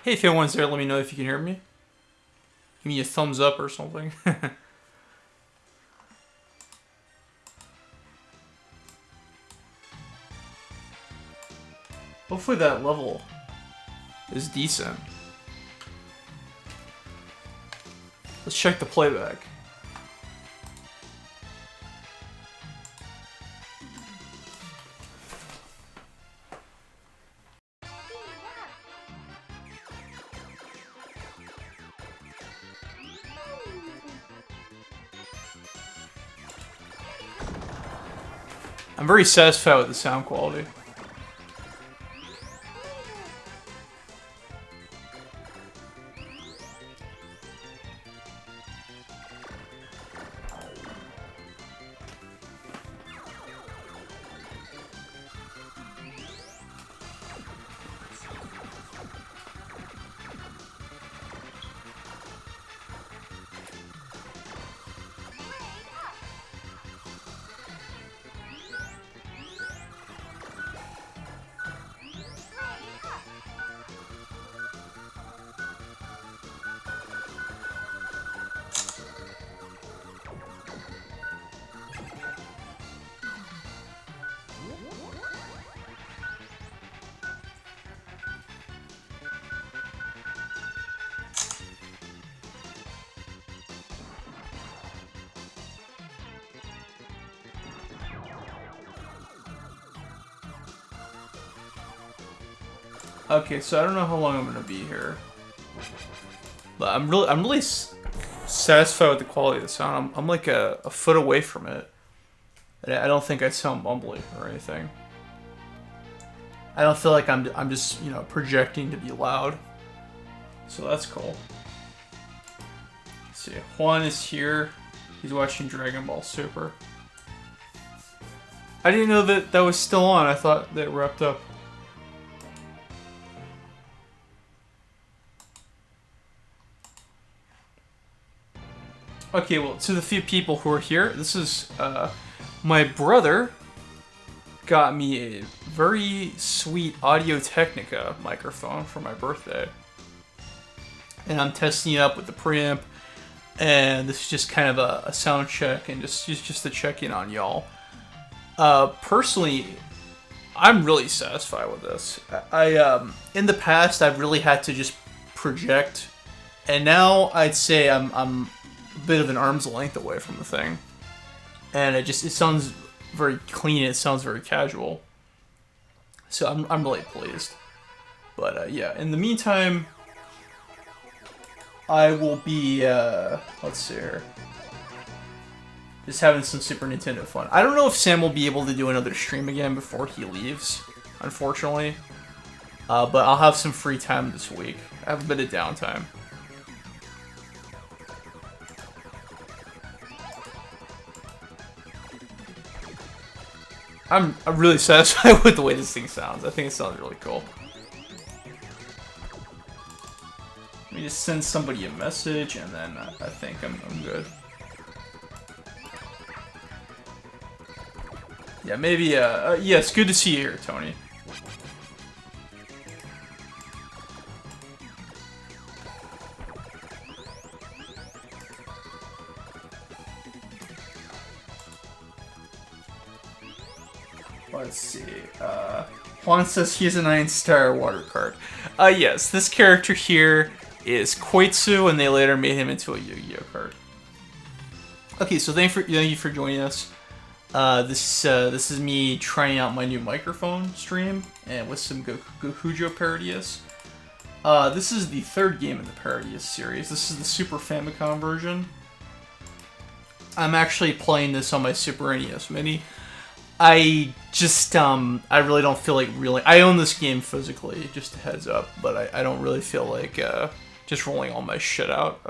Hey, if anyone's there, let me know if you can hear me. Give me a thumbs up or something. Hopefully that level is decent. Let's check the playback. I'm very satisfied with the sound quality. Okay, so I don't know how long I'm gonna be here, but I'm really satisfied with the quality of the sound. I'm like a foot away from it, and I don't think I sound mumbly or anything. I don't feel like I'm just projecting to be loud, so that's cool. Let's see, Juan is here. He's watching Dragon Ball Super. I didn't know that was still on. I thought that wrapped up. Okay, well, to the few people who are here, this is, my brother got me a very sweet Audio-Technica microphone for my birthday. And I'm testing it up with the preamp, and this is just kind of a sound check, and just to check in on y'all. Personally, I'm really satisfied with this. In the past, I've really had to just project, and now I'd say I'm a bit of an arm's length away from the thing, and it sounds very clean. It sounds very casual, so I'm really pleased. But yeah, in the meantime, I will be let's see here, just having some Super Nintendo fun. I don't know if Sam will be able to do another stream again before he leaves, unfortunately, but I'll have some free time this week. I have a bit of downtime. I'm really satisfied with the way this thing sounds. I think it sounds really cool. Let me just send somebody a message, and then I think I'm good. Yeah, maybe, yes, good to see you here, Tony. Let's see, Juan says he has a 9-star water card. Yes, this character here is Koitsu, and they later made him into a Yu-Gi-Oh card. Okay, so thank you for joining us. This is me trying out my new microphone stream, and with some Gokujou Parodius. This is the third game in the Parodius series. This is the Super Famicom version. I'm actually playing this on my Super NES Mini. I just, I really don't feel like I own this game physically, just a heads up, but I don't really feel like, just rolling all my shit out,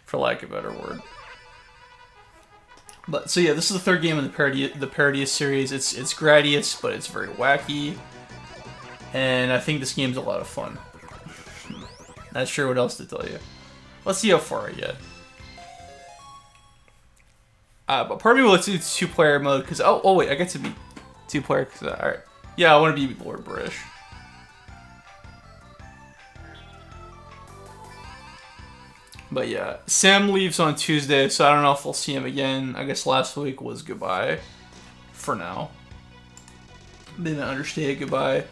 for lack of a better word. But, so yeah, this is the third game in the Parodius series. It's Gradius, but it's very wacky, and I think this game's a lot of fun. Not sure what else to tell you. Let's see how far I get. But part of me wants to do 2-player mode, because, oh wait, I get to be 2-player, because, alright. Yeah, I want to be Lord British. But yeah, Sam leaves on Tuesday, so I don't know if we'll see him again. I guess last week was goodbye for now. They didn't understand goodbye.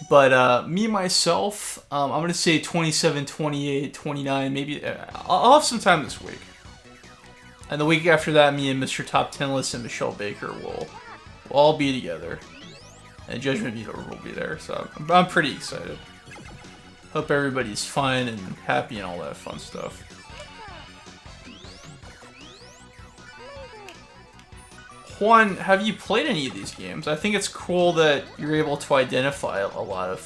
But me, myself, I'm going to say 27, 28, 29, maybe. I'll have some time this week. And the week after that, me and Mr. Top 10 List and Michelle Baker will all be together. And Judgment Meter will be there, so I'm pretty excited. Hope everybody's fine and happy and all that fun stuff. Juan, have you played any of these games? I think it's cool that you're able to identify a lot of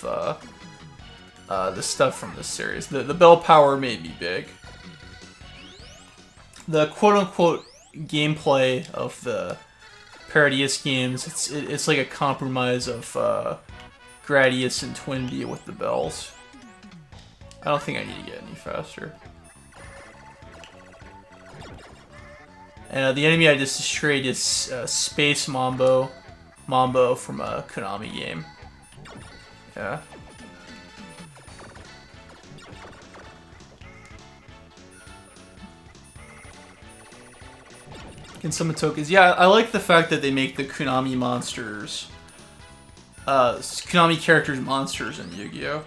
the stuff from this series. The bell power may be big. The quote-unquote gameplay of the Parodius games, it's like a compromise of Gradius and Twinbee with the bells. I don't think I need to get any faster. And the enemy I just destroyed is Space Mambo from a Konami game. Yeah. And summon tokens. Yeah, I like the fact that they make the Konami monsters, Konami characters monsters in Yu-Gi-Oh!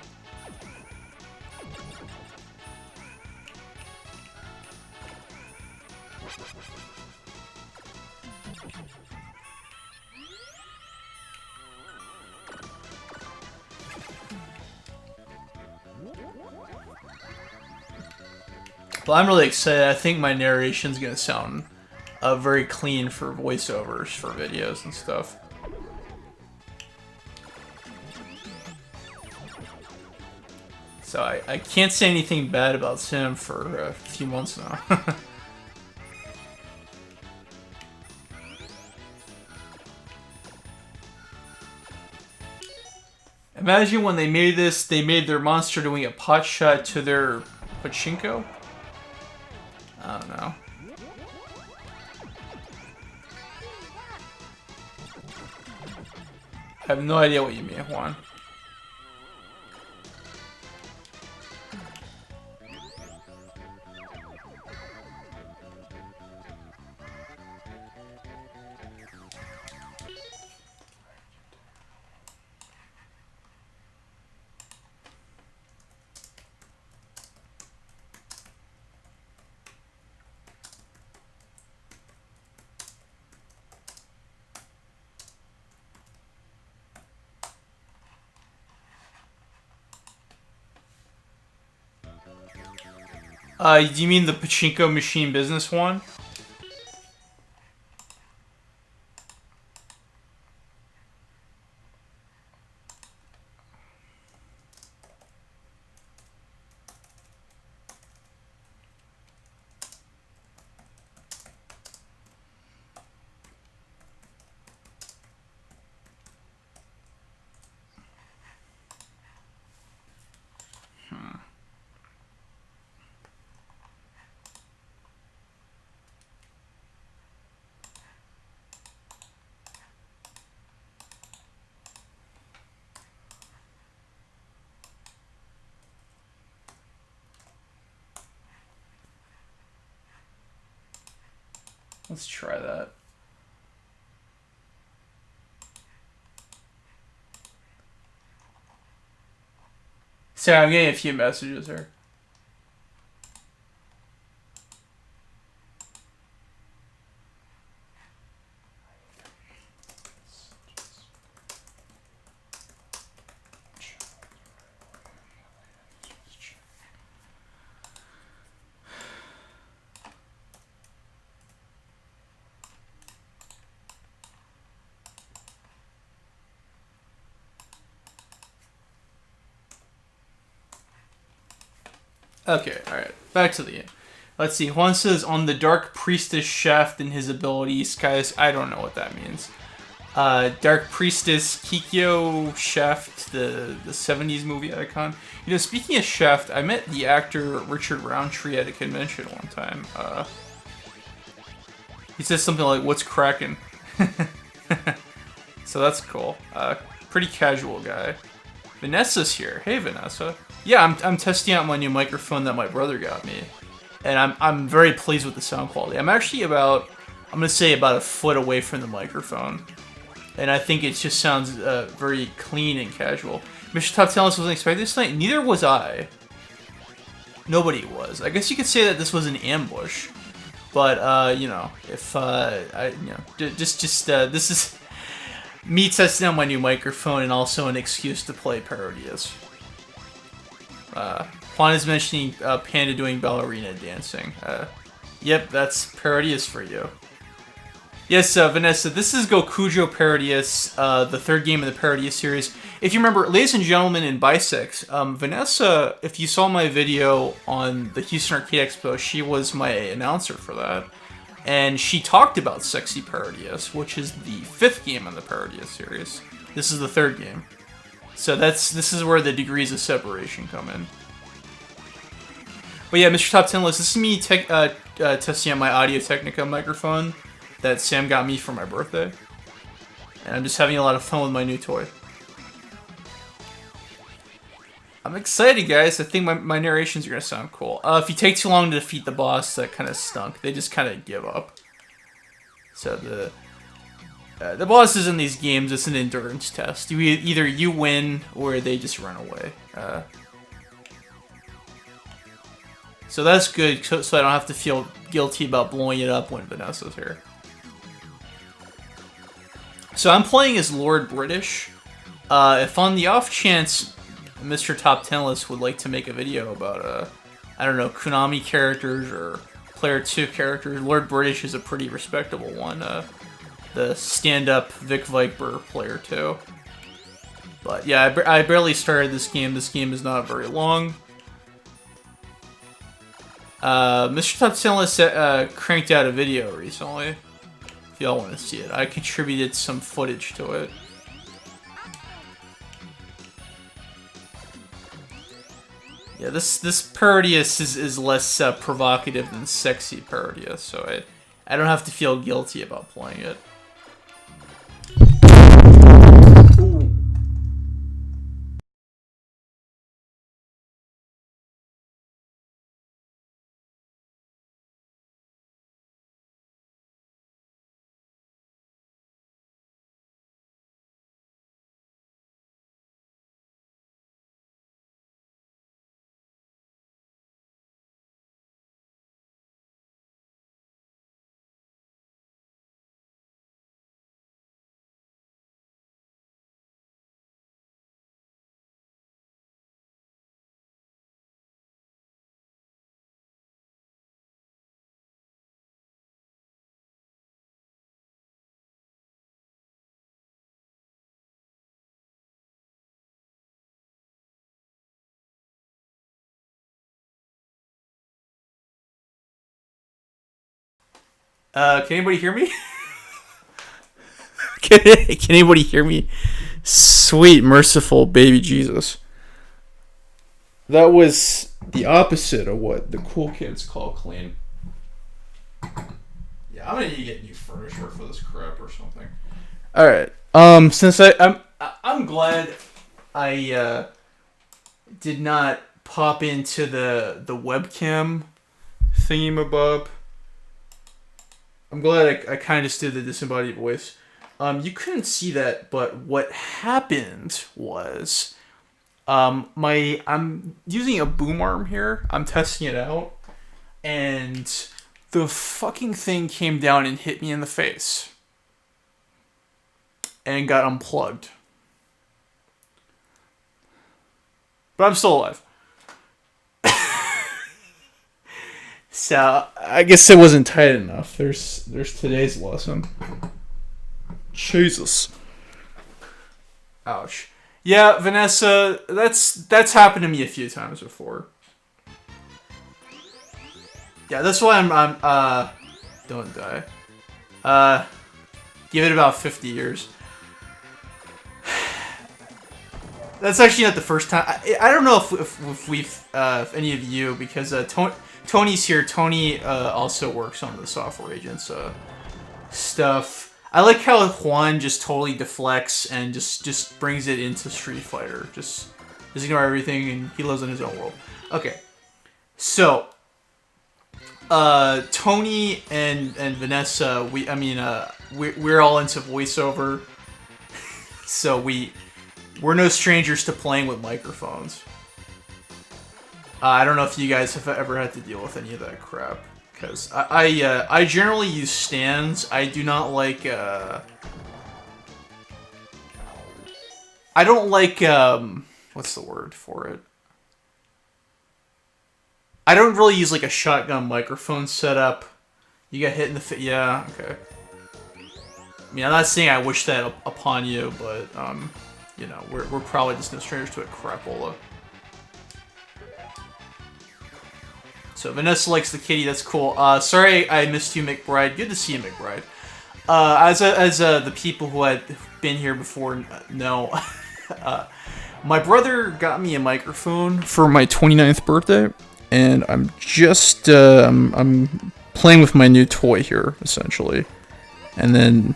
But I'm really excited. I think my narration's gonna sound very clean for voiceovers for videos and stuff. So I can't say anything bad about Sim for a few months now. Imagine when they made this, they made their monster doing a pot shot to their pachinko? I don't know. I have no idea what you mean, Juan. Do you mean the pachinko machine business one? Let's try that. Sorry, I'm getting a few messages here. Okay, alright. Back to the game. Let's see. Juan says, on the Dark Priestess shaft in his abilities. Guys, I don't know what that means. Dark Priestess Kikyo Shaft, the 70s movie icon. You know, speaking of Shaft, I met the actor Richard Roundtree at a convention one time. He says something like, what's crackin'? So that's cool. Pretty casual guy. Vanessa's here. Hey, Vanessa. Yeah, I'm testing out my new microphone that my brother got me. and I'm very pleased with the sound quality. I'm actually I'm gonna say about a foot away from the microphone, and I think it just sounds very clean and casual. Mr. Top Talents wasn't expecting this tonight. Neither was I. Nobody was. I guess you could say that this was an ambush, but you know, if this is me testing out my new microphone and also an excuse to play Parodius. Juan is mentioning Panda doing ballerina dancing. Yep, that's Parodius for you. Yes, Vanessa, this is Gokujou Parodius, the third game in the Parodius series. If you remember, ladies and gentlemen in Bisex, Vanessa, if you saw my video on the Houston Arcade Expo, she was my announcer for that. And she talked about Sexy Parodius, which is the fifth game in the Parodius series. This is the third game. So this is where the degrees of separation come in. But yeah, Mr. Top 10 List, this is me testing out my Audio-Technica microphone that Sam got me for my birthday. And I'm just having a lot of fun with my new toy. I'm excited, guys. I think my narrations are going to sound cool. If you take too long to defeat the boss, that kind of stunk. They just kind of give up. So the bosses in these games, it's an endurance test. Either you win, or they just run away. So that's good, so I don't have to feel guilty about blowing it up when Vanessa's here. So I'm playing as Lord British. If on the off chance Mr. Top 10 List would like to make a video about, I don't know, Konami characters or Player 2 characters, Lord British is a pretty respectable one. The stand-up Vic Viper Player 2. But yeah, I barely started this game. This game is not very long. Mr. Top 10 List cranked out a video recently. If y'all want to see it. I contributed some footage to it. Yeah, this Parodius is less provocative than Sexy Parodius, so I don't have to feel guilty about playing it. Can anybody hear me? Can anybody hear me? Sweet, merciful baby Jesus. That was the opposite of what the cool kids call clean. Yeah, I'm gonna need to get new furniture for this crap or something. All right. Since I'm glad I did not pop into the webcam thingamabob. I'm glad I kind of just did the disembodied voice. You couldn't see that, but what happened was, I'm using a boom arm here. I'm testing it out, and the fucking thing came down and hit me in the face, and got unplugged. But I'm still alive. So, I guess it wasn't tight enough. There's today's lesson. Jesus. Ouch. Yeah, Vanessa, that's happened to me a few times before. Yeah, that's why I'm don't die. Give it about 50 years. That's actually not the first time. I don't know if we've if any of you, because Tony's here. Tony also works on the Software Agents stuff. I like how Juan just totally deflects and just brings it into Street Fighter. Just ignore everything, and he lives in his own world. Okay, so Tony and Vanessa, we're all into voiceover, so we're no strangers to playing with microphones. I don't know if you guys have ever had to deal with any of that crap, because I generally use stands. I do not like I don't like what's the word for it? I don't really use like a shotgun microphone setup. You got hit in the face. Yeah, okay. I mean, I'm not saying I wish that upon you, but you know, we're probably just no strangers to it, crapola. So Vanessa likes the kitty. That's cool. Sorry I missed you, McBride. Good to see you, McBride. As the people who had been here before know, my brother got me a microphone for my 29th birthday, and I'm just I'm playing with my new toy here essentially, and then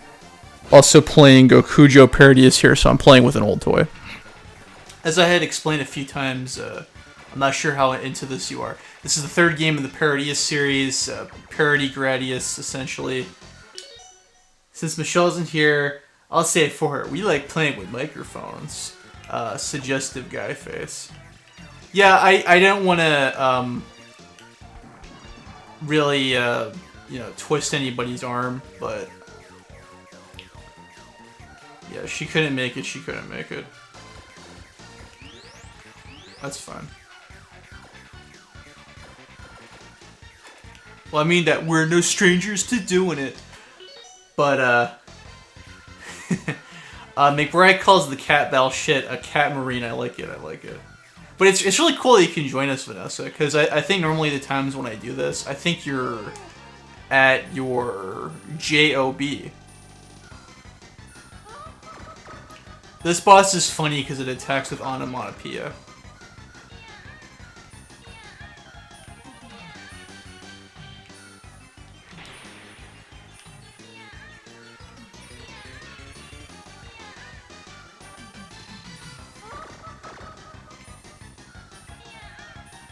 also playing Gokujou Parodius here. So I'm playing with an old toy. As I had explained a few times, I'm not sure how into this you are. This is the third game in the Parodius series, Parody Gradius, essentially. Since Michelle isn't here, I'll say it for her. We like playing with microphones. Suggestive guy face. Yeah, I don't want to really, you know, twist anybody's arm, but yeah, she couldn't make it. She couldn't make it. That's fine. Well, I mean that we're no strangers to doing it. But, McBride calls the cat battle shit a cat marine. I like it, I like it. But it's really cool that you can join us, Vanessa, because I think normally the times when I do this, I think you're at your JOB. This boss is funny because it attacks with onomatopoeia.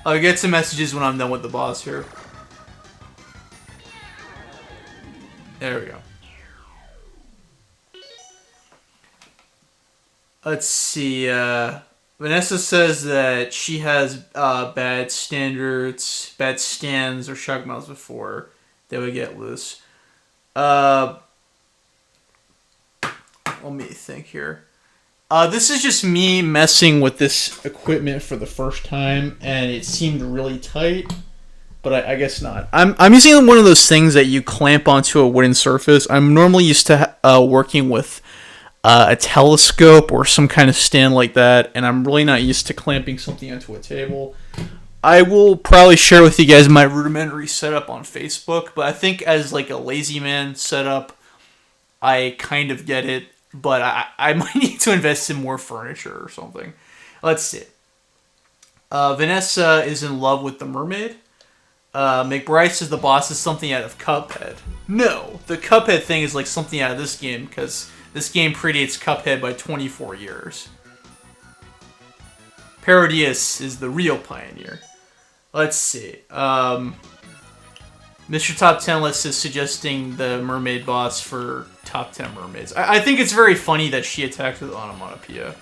I'll get some messages when I'm done with the boss here. There we go. Let's see, Vanessa says that she has bad standards, bad stands or shock mouths before they would get loose. Let me think here. This is just me messing with this equipment for the first time, and it seemed really tight, but I guess not. I'm using one of those things that you clamp onto a wooden surface. I'm normally used to working with a telescope or some kind of stand like that, and I'm really not used to clamping something onto a table. I will probably share with you guys my rudimentary setup on Facebook, but I think as like a lazy man setup, I kind of get it. But I might need to invest in more furniture or something. Let's see. Vanessa is in love with the mermaid. McBride says the boss is something out of Cuphead. No, the Cuphead thing is like something out of this game because this game predates Cuphead by 24 years. Parodius is the real pioneer. Let's see. Mr. Top 10 List is suggesting the mermaid boss for top 10 mermaids. I think it's very funny that she attacked with onomatopoeia.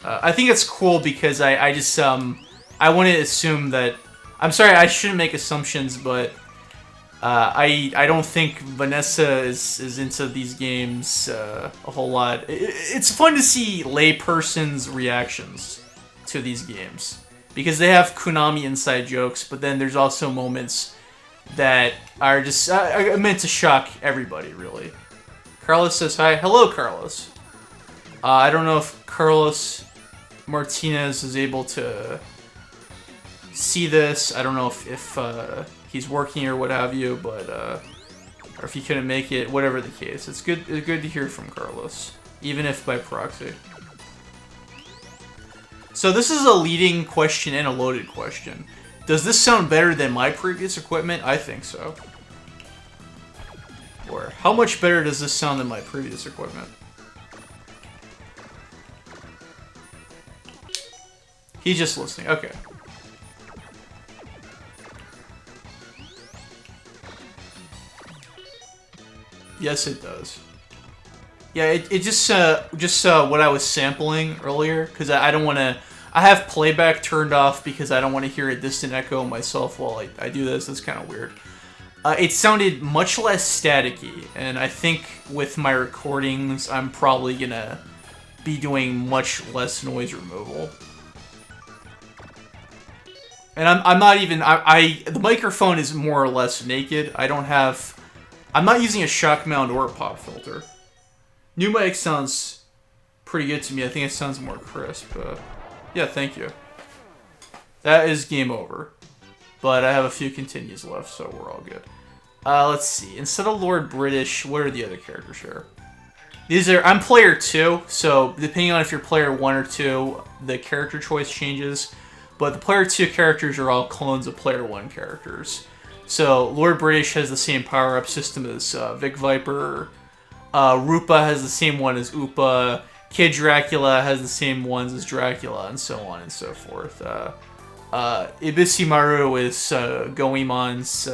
I think it's cool because I just, I want to assume that... I'm sorry, I shouldn't make assumptions, but I don't think Vanessa is into these games a whole lot. It's fun to see laypersons' reactions to these games. Because they have Konami inside jokes, but then there's also moments that are just meant to shock everybody, really. Carlos says hi. Hello, Carlos. I don't know if Carlos Martinez is able to see this. I don't know if he's working or what have you, but or if he couldn't make it, whatever the case. It's good to hear from Carlos, even if by proxy. So this is a leading question and a loaded question. Does this sound better than my previous equipment? I think so. Or how much better does this sound than my previous equipment? He's just listening. Okay. Yes, it does. Yeah, it just what I was sampling earlier, because I don't want to. I have playback turned off because I don't want to hear a distant echo myself while I do this. That's kind of weird. It sounded much less staticky, and I think with my recordings, I'm probably gonna be doing much less noise removal. And I'm not even, the microphone is more or less naked. I'm not using a shock mount or a pop filter. New mic sounds pretty good to me. I think it sounds more crisp. Yeah, thank you. That is game over. But I have a few continues left, so we're all good. Let's see. Instead of Lord British, what are the other characters here? I'm player 2, so depending on if you're player 1 or 2, the character choice changes. But the player 2 characters are all clones of player 1 characters. So Lord British has the same power-up system as Vic Viper. Rupa has the same one as Upa. Kid Dracula has the same ones as Dracula, and so on and so forth. Ibisimaru is Goemon's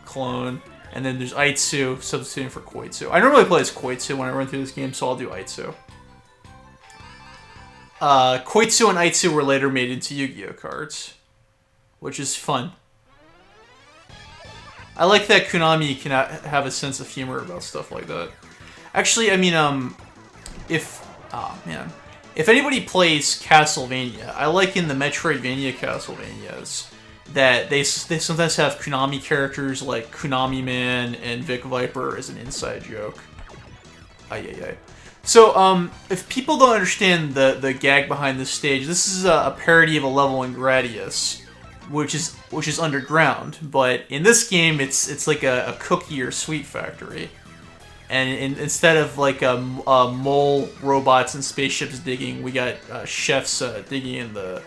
clone. And then there's Aitsu, substituting for Koitsu. I normally play as Koitsu when I run through this game, so I'll do Aitsu. Koitsu and Aitsu were later made into Yu-Gi-Oh cards, which is fun. I like that Konami can have a sense of humor about stuff like that. Actually, I mean, if anybody plays Castlevania, I like in the Metroidvania Castlevanias that they sometimes have Konami characters like Konami Man and Vic Viper as an inside joke. So, if people don't understand the gag behind this stage, this is a parody of a level in Gradius, which is underground. But in this game, it's like a cookie or sweet factory, and instead of like a mole robots and spaceships digging, we got chefs digging in the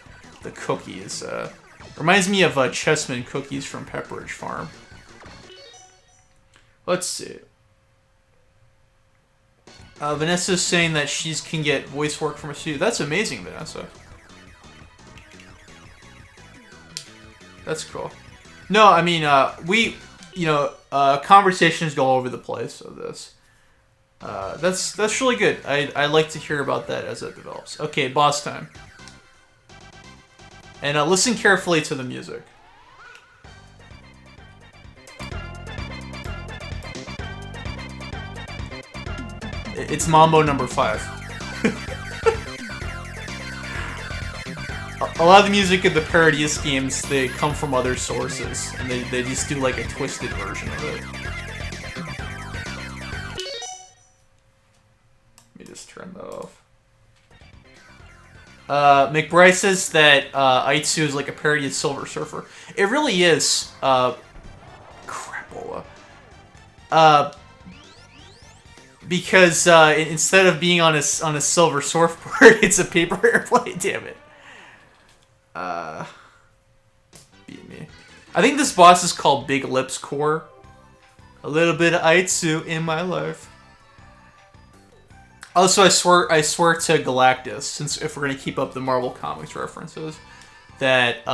cookies. Reminds me of Chessman cookies from Pepperidge Farm. Let's see. Vanessa's saying that she can get voice work from a studio. That's amazing, Vanessa. That's cool. No, I mean, conversations go all over the place of this. That's really good. I like to hear about that as it develops. Okay, boss time. And listen carefully to the music. It's Mambo number 5. A lot of the music of the Parodius games, they come from other sources, and they just do like a twisted version of it. Let me just turn that off. McBride says that Aitsu is like a parody of Silver Surfer. It really is. Crapola. Because instead of being on a silver surfboard, it's a paper airplane. Damn it. Beat me. I think this boss is called Big Lips Core. A little bit of Aitsu in my life. Also, I swear to Galactus, since if we're gonna keep up the Marvel Comics references, that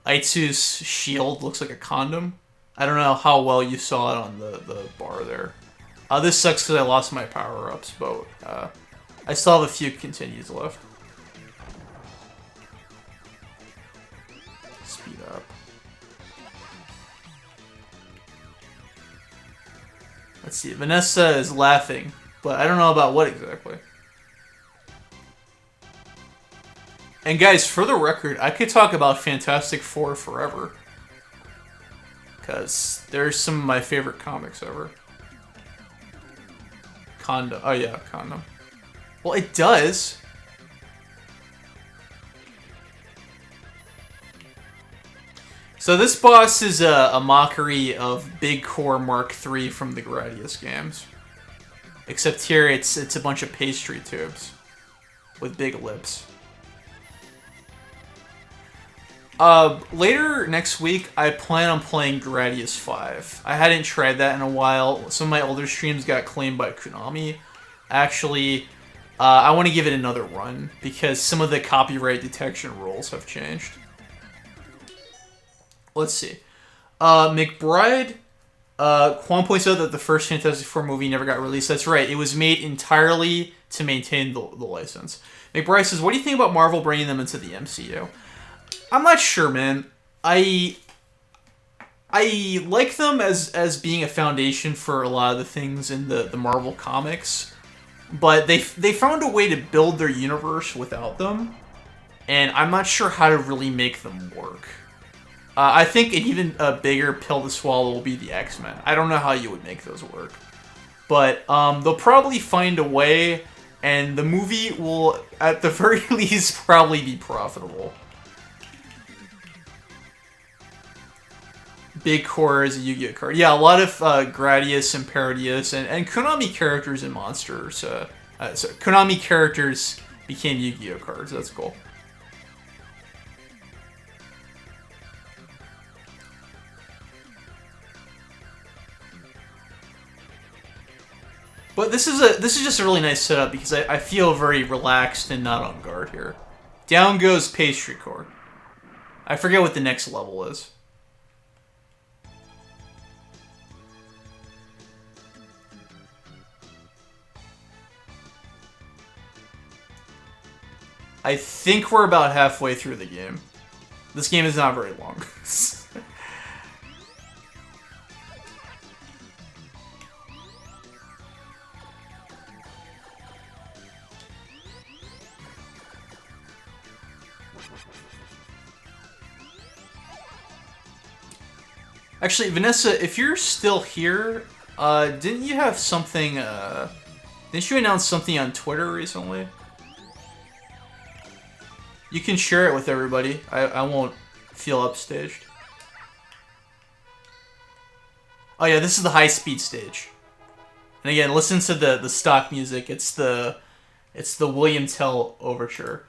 Aitsu's shield looks like a condom. I don't know how well you saw it on the bar there. This sucks because I lost my power-ups, but I still have a few continues left. Speed up. Let's see, Vanessa is laughing, but I don't know about what exactly. And guys, for the record, I could talk about Fantastic Four forever. Because there's some of my favorite comics ever. Condom. Oh yeah, condom. Well, it does. So this boss is a mockery of Big Core Mark III from the Gradius games. Except here it's a bunch of pastry tubes with big lips. Later next week, I plan on playing Gradius 5. I hadn't tried that in a while. Some of my older streams got claimed by Konami. Actually, I want to give it another run, because some of the copyright detection rules have changed. Let's see. McBride Juan points out that the first Fantastic Four movie never got released. That's right. It was made entirely to maintain the license. McBride says, what do you think about Marvel bringing them into the MCU? I'm not sure, man. I like them as being a foundation for a lot of the things in the Marvel comics, but they found a way to build their universe without them, and I'm not sure how to really make them work. I think an even bigger pill to swallow will be the X-Men. I don't know how you would make those work, but they'll probably find a way, and the movie will, at the very least, probably be profitable. Big Core is a Yu-Gi-Oh card. Yeah, a lot of Gradius and Parodius and Konami characters and monsters. So Konami characters became Yu-Gi-Oh cards. That's cool. But this is just a really nice setup because I feel very relaxed and not on guard here. Down goes Pastry Core. I forget what the next level is. I think we're about halfway through the game. This game is not very long. Actually, Vanessa, if you're still here, didn't you have something, didn't you announce something on Twitter recently? You can share it with everybody. I won't feel upstaged. Oh yeah, this is the high-speed stage. And again, listen to the stock music. It's the William Tell overture.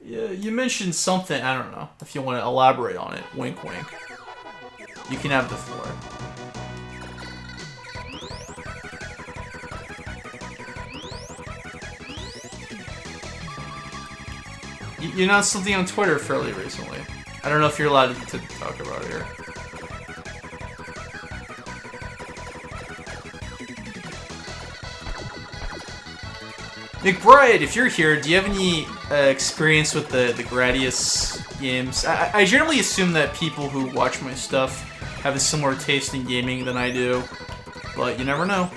Yeah, you mentioned something. I don't know if you want to elaborate on it. Wink, wink. You can have the floor. You announced something on Twitter fairly recently. I don't know if you're allowed to talk about it here. McBride, if you're here, do you have any experience with the Gradius games? I generally assume that people who watch my stuff have a similar taste in gaming than I do, but you never know.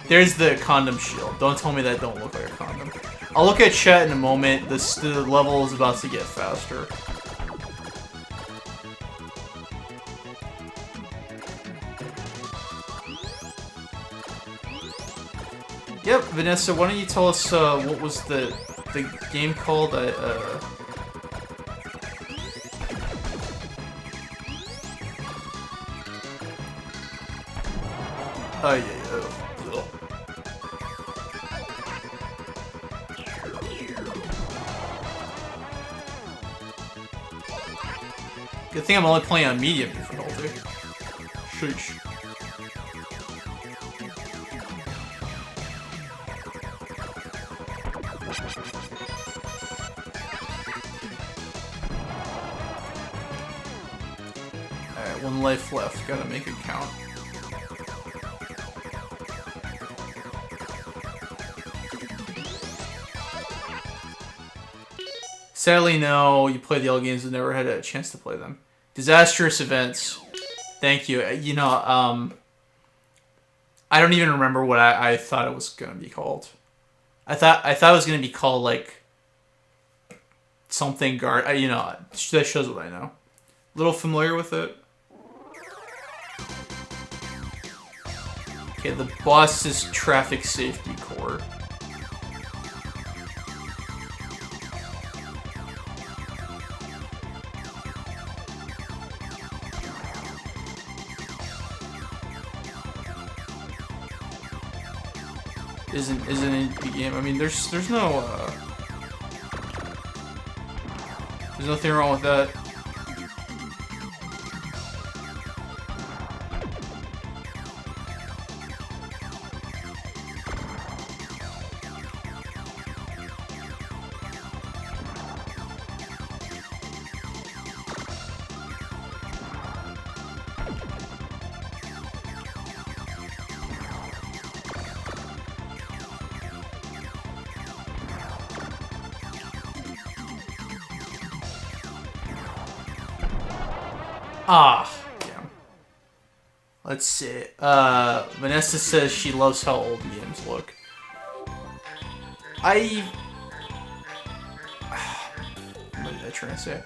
There's the condom shield. Don't tell me that don't look like a condom. I'll look at chat in a moment. The level is about to get faster. Yep, Vanessa, why don't you tell us what was the game called? Oh yeah, yeah. Good thing I'm only playing on medium difficulty. Sheesh. Alright, one life left. Gotta make it count. Sadly, no. You play the old games and never had a chance to play them. Disastrous events. Thank you. You know, I don't even remember what I thought it was gonna be called. I thought it was gonna be called like something guard. You know, that shows what I know. A little familiar with it. Okay, the boss is traffic safety core. Isn't an indie game. I mean, there's no there's nothing wrong with that. Ah, damn. Let's see. Vanessa says she loves how old games look. What did I trying to say?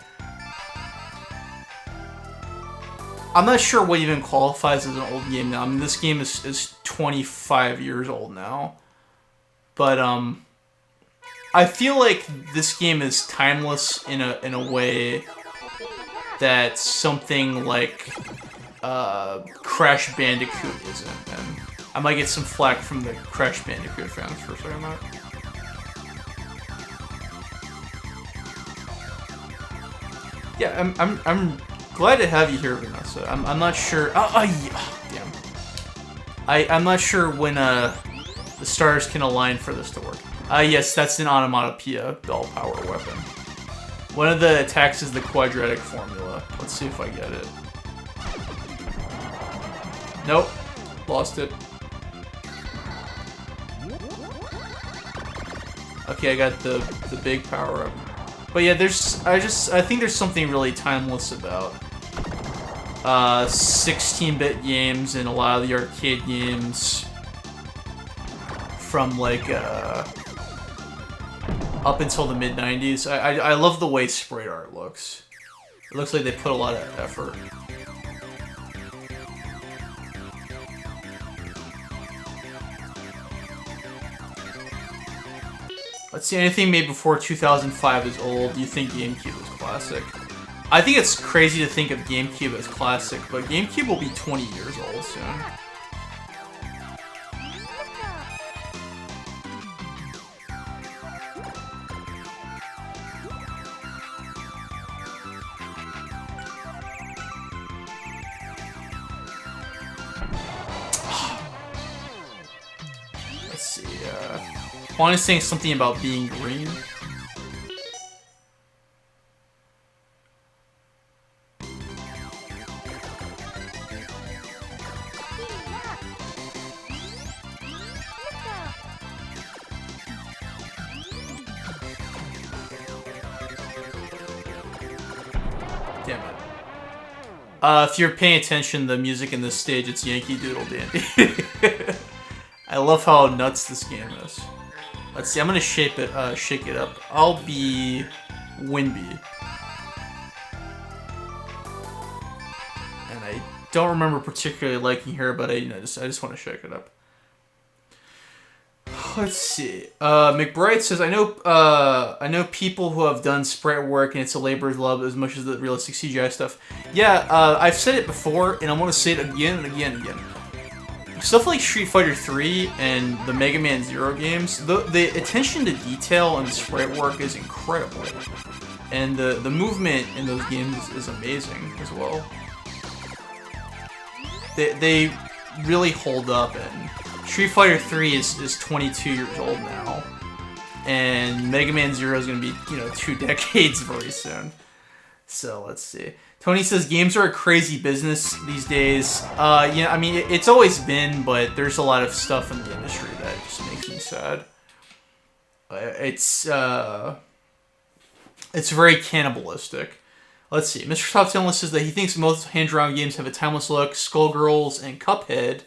I'm not sure what even qualifies as an old game now. I mean, this game is 25 years old now. But, I feel like this game is timeless in a way that something like, Crash Bandicoot isn't. And I might get some flack from the Crash Bandicoot fans for saying that. Yeah, I'm glad to have you here, Vanessa. I'm not sure. Damn. I'm not sure when the stars can align for this to work. Yes, that's an onomatopoeia bell power weapon. One of the attacks is the quadratic formula. Let's see if I get it. Nope, lost it. Okay, I got the big power up. But yeah, I think there's something really timeless about 16-bit games and a lot of the arcade games from like up until the mid-90s. I love the way sprite art looks. It looks like they put a lot of effort. Let's see, anything made before 2005 is old. You think GameCube is classic? I think it's crazy to think of GameCube as classic, but GameCube will be 20 years old soon. Let's see, Juan is saying something about being green. Damn it. If you're paying attention, the music in this stage, it's Yankee Doodle Dandy. I love how nuts this game is. Let's see, I'm gonna shake it up. I'll be Winby. And I don't remember particularly liking her, but I just want to shake it up. Let's see. McBride says, I know people who have done sprite work and it's a labor of love as much as the realistic CGI stuff. Yeah, I've said it before, and I want to say it again and again and again. Stuff like Street Fighter 3 and the Mega Man Zero games, the attention to detail and the sprite work is incredible. And the movement in those games is amazing as well. They really hold up, and Street Fighter 3 is 22 years old now. And Mega Man Zero is going to be, 2 decades very soon. So, let's see. Tony says, games are a crazy business these days. I mean, it's always been, but there's a lot of stuff in the industry that just makes me sad. It's very cannibalistic. Let's see. Mr. Top 10 List says that he thinks most hand-drawn games have a timeless look. Skullgirls and Cuphead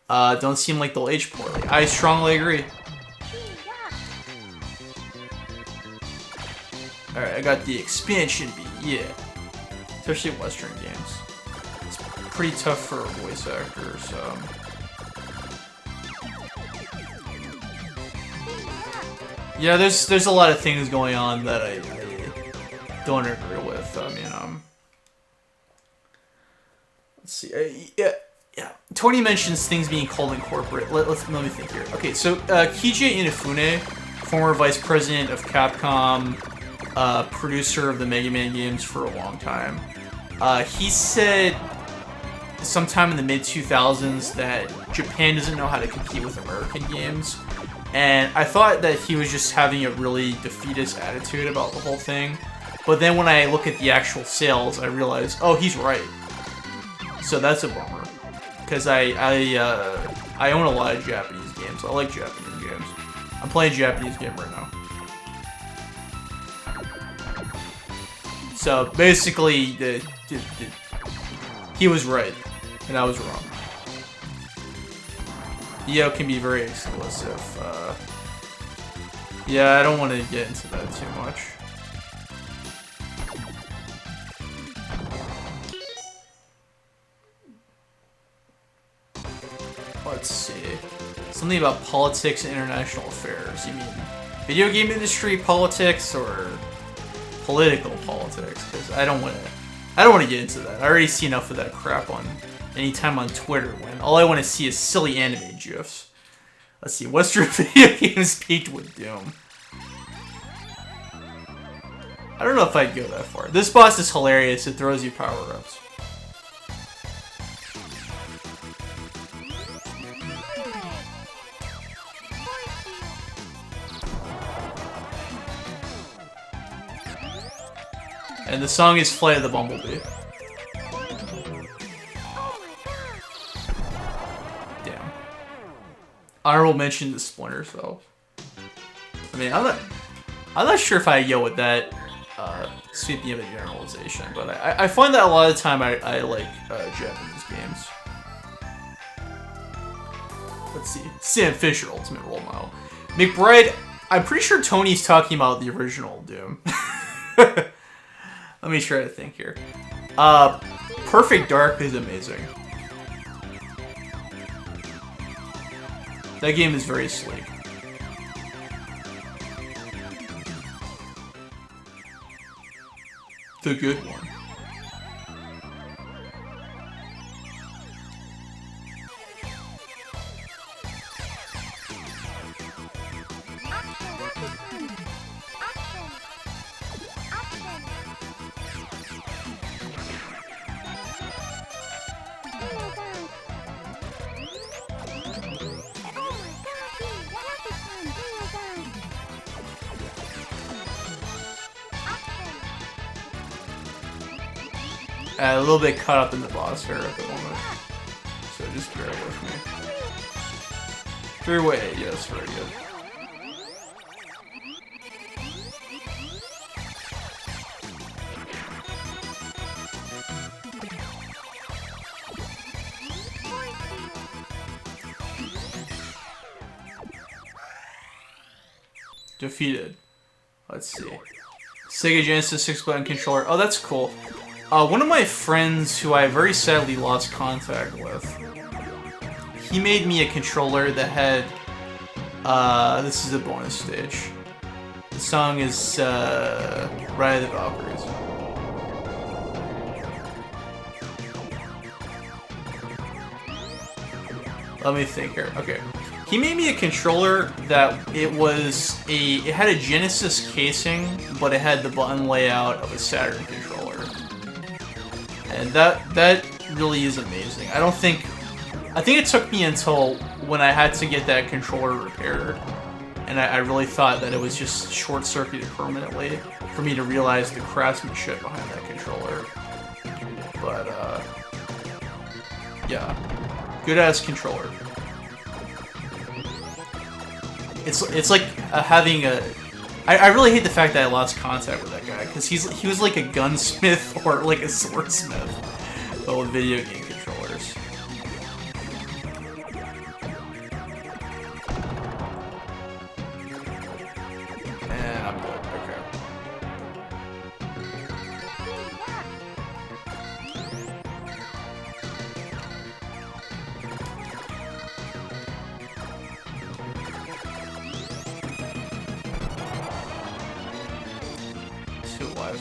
don't seem like they'll age poorly. I strongly agree. Alright, I got the expansion beat, yeah. Especially Western games. It's pretty tough for voice actors. Yeah, there's a lot of things going on that I don't agree with. I mean, let's see. Yeah. Tony mentions things being called in corporate. Let me think here. Okay, so Keiji Inafune, former vice president of Capcom, producer of the Mega Man games for a long time. He said sometime in the mid-2000s that Japan doesn't know how to compete with American games. And I thought that he was just having a really defeatist attitude about the whole thing. But then when I look at the actual sales, I realize, oh, he's right. So that's a bummer. Because I own a lot of Japanese games. I like Japanese games. I'm playing a Japanese game right now. So basically, He was right, and I was wrong. EO can be very exclusive. Yeah, I don't want to get into that too much. Let's see. Something about politics and international affairs. You mean video game industry politics or political politics? Because I don't want to get into that. I already see enough of that crap on anytime on Twitter when all I want to see is silly anime gifs. Let's see. Western video games peaked with Doom. I don't know if I'd go that far. This boss is hilarious. It throws you power-ups. And the song is Flight of the Bumblebee. Damn. Honorable mention to Splinter Cell. I mean, I'm not sure if I yell with that sweeping of a generalization, but I find that a lot of the time I like Japanese games. Let's see. Sam Fisher, Ultimate Role Model. McBride, I'm pretty sure Tony's talking about the original Doom. Let me try to think here. Perfect Dark is amazing. That game is very sleek. The good one. A little bit caught up in the boss here at the moment, so just bear with me. 3-way, yes, very good. Defeated. Let's see. Sega Genesis 6-button controller. Oh, that's cool. One of my friends who I very sadly lost contact with, he made me a controller that had, this is a bonus stage. The song is, Ride of the Valkyries. Let me think here. Okay. He made me a controller that it had a Genesis casing, but it had the button layout of a Saturn controller. And that really is amazing. I think it took me until when I had to get that controller repaired, and I really thought that it was just short-circuited permanently for me to realize the craftsmanship behind that controller. But, yeah. Good-ass controller. It's like having a... I really hate the fact that I lost contact with that guy, because he was like a gunsmith or like a swordsmith, but with video game controllers. And I'm good. Okay.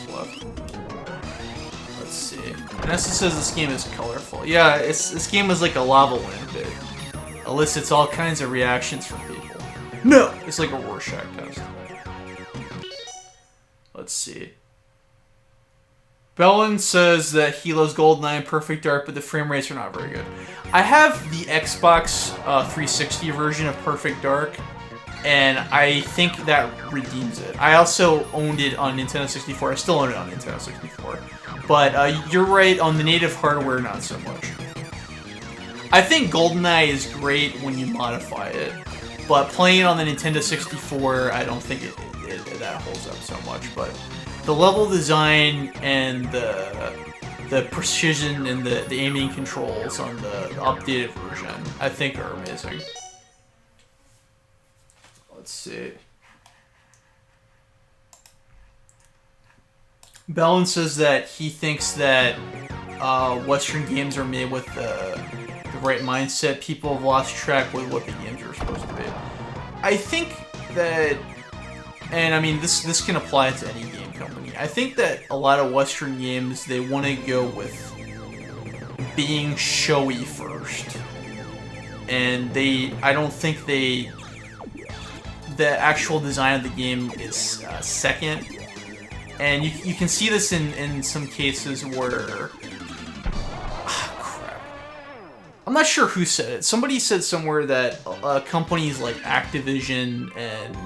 Left. Let's see. Vanessa says this game is colorful. Yeah, this game is like a lava lamp. It elicits all kinds of reactions from people. No! It's like a Rorschach test. Let's see. Bellin says that he loves GoldenEye and Perfect Dark, but the frame rates are not very good. I have the Xbox 360 version of Perfect Dark, and I think that redeems it. I also owned it on Nintendo 64. I still own it on Nintendo 64. But you're right, on the native hardware, not so much. I think GoldenEye is great when you modify it, but playing it on the Nintendo 64, I don't think that holds up so much. But the level design and the the precision and the aiming controls on the updated version, I think, are amazing. Let's see. Bellin says that he thinks that Western games are made with the right mindset. People have lost track with what the games are supposed to be. I think that, and I mean this can apply to any game company. I think that a lot of Western games, they want to go with being showy first, and I don't think the actual design of the game is second. And you can see this in some cases where... crap. I'm not sure who said it. Somebody said somewhere that companies like Activision and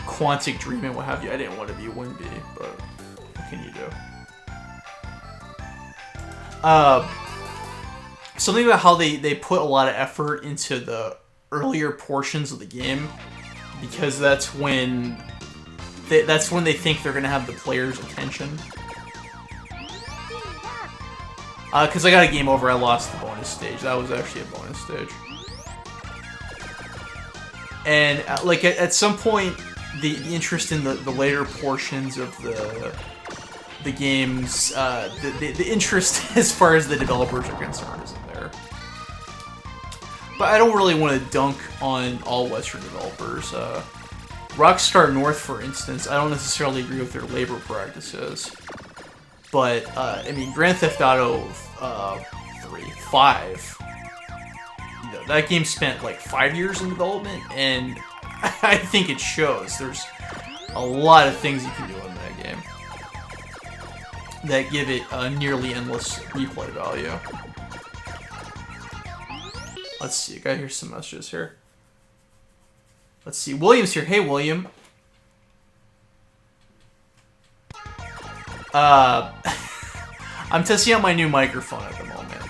Quantic Dream and what have you, I didn't want to be Winby, but what can you do? Something about how they put a lot of effort into the earlier portions of the game, because that's when they think they're gonna have the players' attention. Because I got a game over, I lost the bonus stage. That was actually a bonus stage. And like at some point, the interest in the later portions of the games, the interest as far as the developers are concerned isn't there. But I don't really want to dunk on all Western developers. Rockstar North, for instance, I don't necessarily agree with their labor practices. But, I mean, Grand Theft Auto 5, you know, that game spent like 5 years in development, and I think it shows. There's a lot of things you can do in that game that give it a nearly endless replay value. Let's see, I gotta hear some messages here. Let's see, William's here. Hey, William. I'm testing out my new microphone at the moment.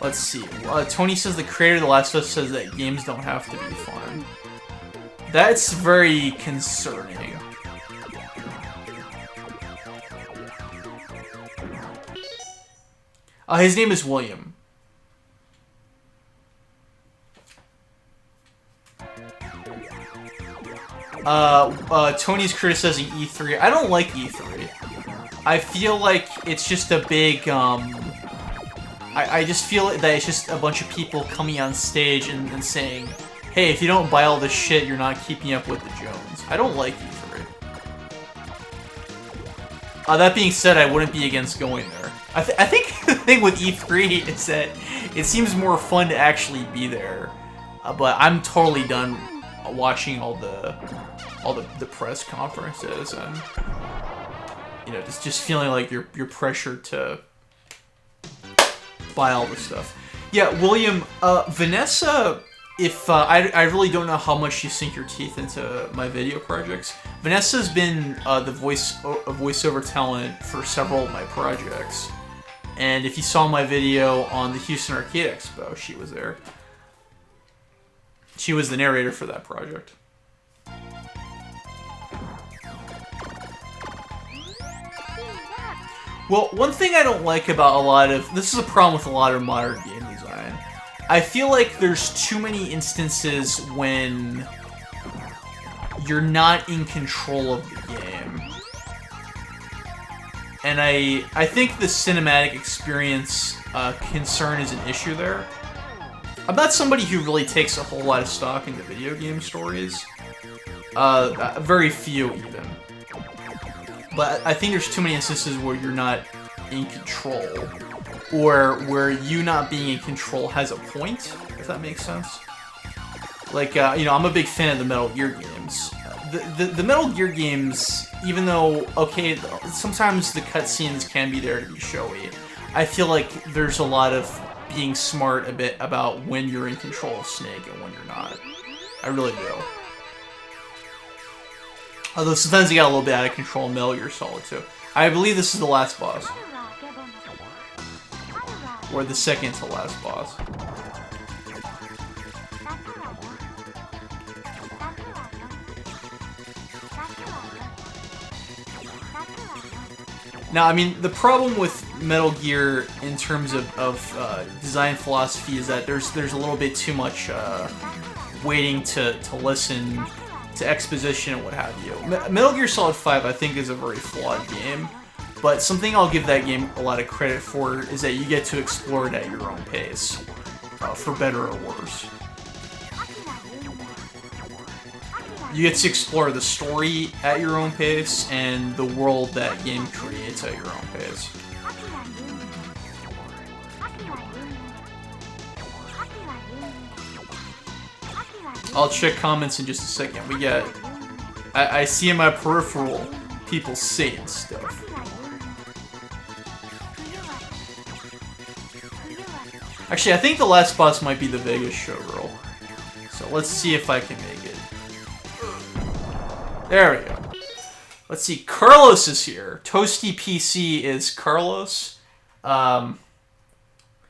Let's see. Tony says the creator of The Last of Us says that games don't have to be fun. That's very concerning. His name is William. Tony's criticizing E3. I don't like E3. I feel like it's just a big, I just feel that it's just a bunch of people coming on stage and saying, hey, if you don't buy all this shit, you're not keeping up with the Jones. I don't like E3. That being said, I wouldn't be against going there. I think the thing with E3 is that it seems more fun to actually be there. But I'm totally done watching all the press conferences and, you know, just feeling like you're pressured to buy all this stuff. Yeah, William, Vanessa, if I really don't know how much you sink your teeth into my video projects. Vanessa's been the voiceover talent for several of my projects, and if you saw my video on the Houston Arcade Expo, she was there. She was the narrator for that project. Well, one thing I don't like about this is a problem with a lot of modern game design. I feel like there's too many instances when you're not in control of the game. And I think the cinematic experience concern is an issue there. I'm not somebody who really takes a whole lot of stock into video game stories. Very few, even. But I think there's too many instances where you're not in control. Or where you not being in control has a point, if that makes sense. Like, you know, I'm a big fan of the Metal Gear games. The Metal Gear games, even though, okay, sometimes the cutscenes can be there to be showy, I feel like there's a lot of being smart a bit about when you're in control of Snake and when you're not. I really do. Although sometimes you got a little bit out of control in Metal Gear Solid 2. I believe this is the last boss. Or the second to last boss. Now, I mean, the problem with Metal Gear in terms of design philosophy is that there's a little bit too much waiting to listen to exposition and what have you. Metal Gear Solid 5, I think, is a very flawed game, but something I'll give that game a lot of credit for is that you get to explore it at your own pace, for better or worse. You get to explore the story at your own pace and the world that game creates at your own pace. I'll check comments in just a second. We get... I see in my peripheral people saying stuff. Actually, I think the last boss might be the Vegas Showgirl. So let's see if I can make it. There we go. Let's see. Carlos is here. Toasty PC is Carlos.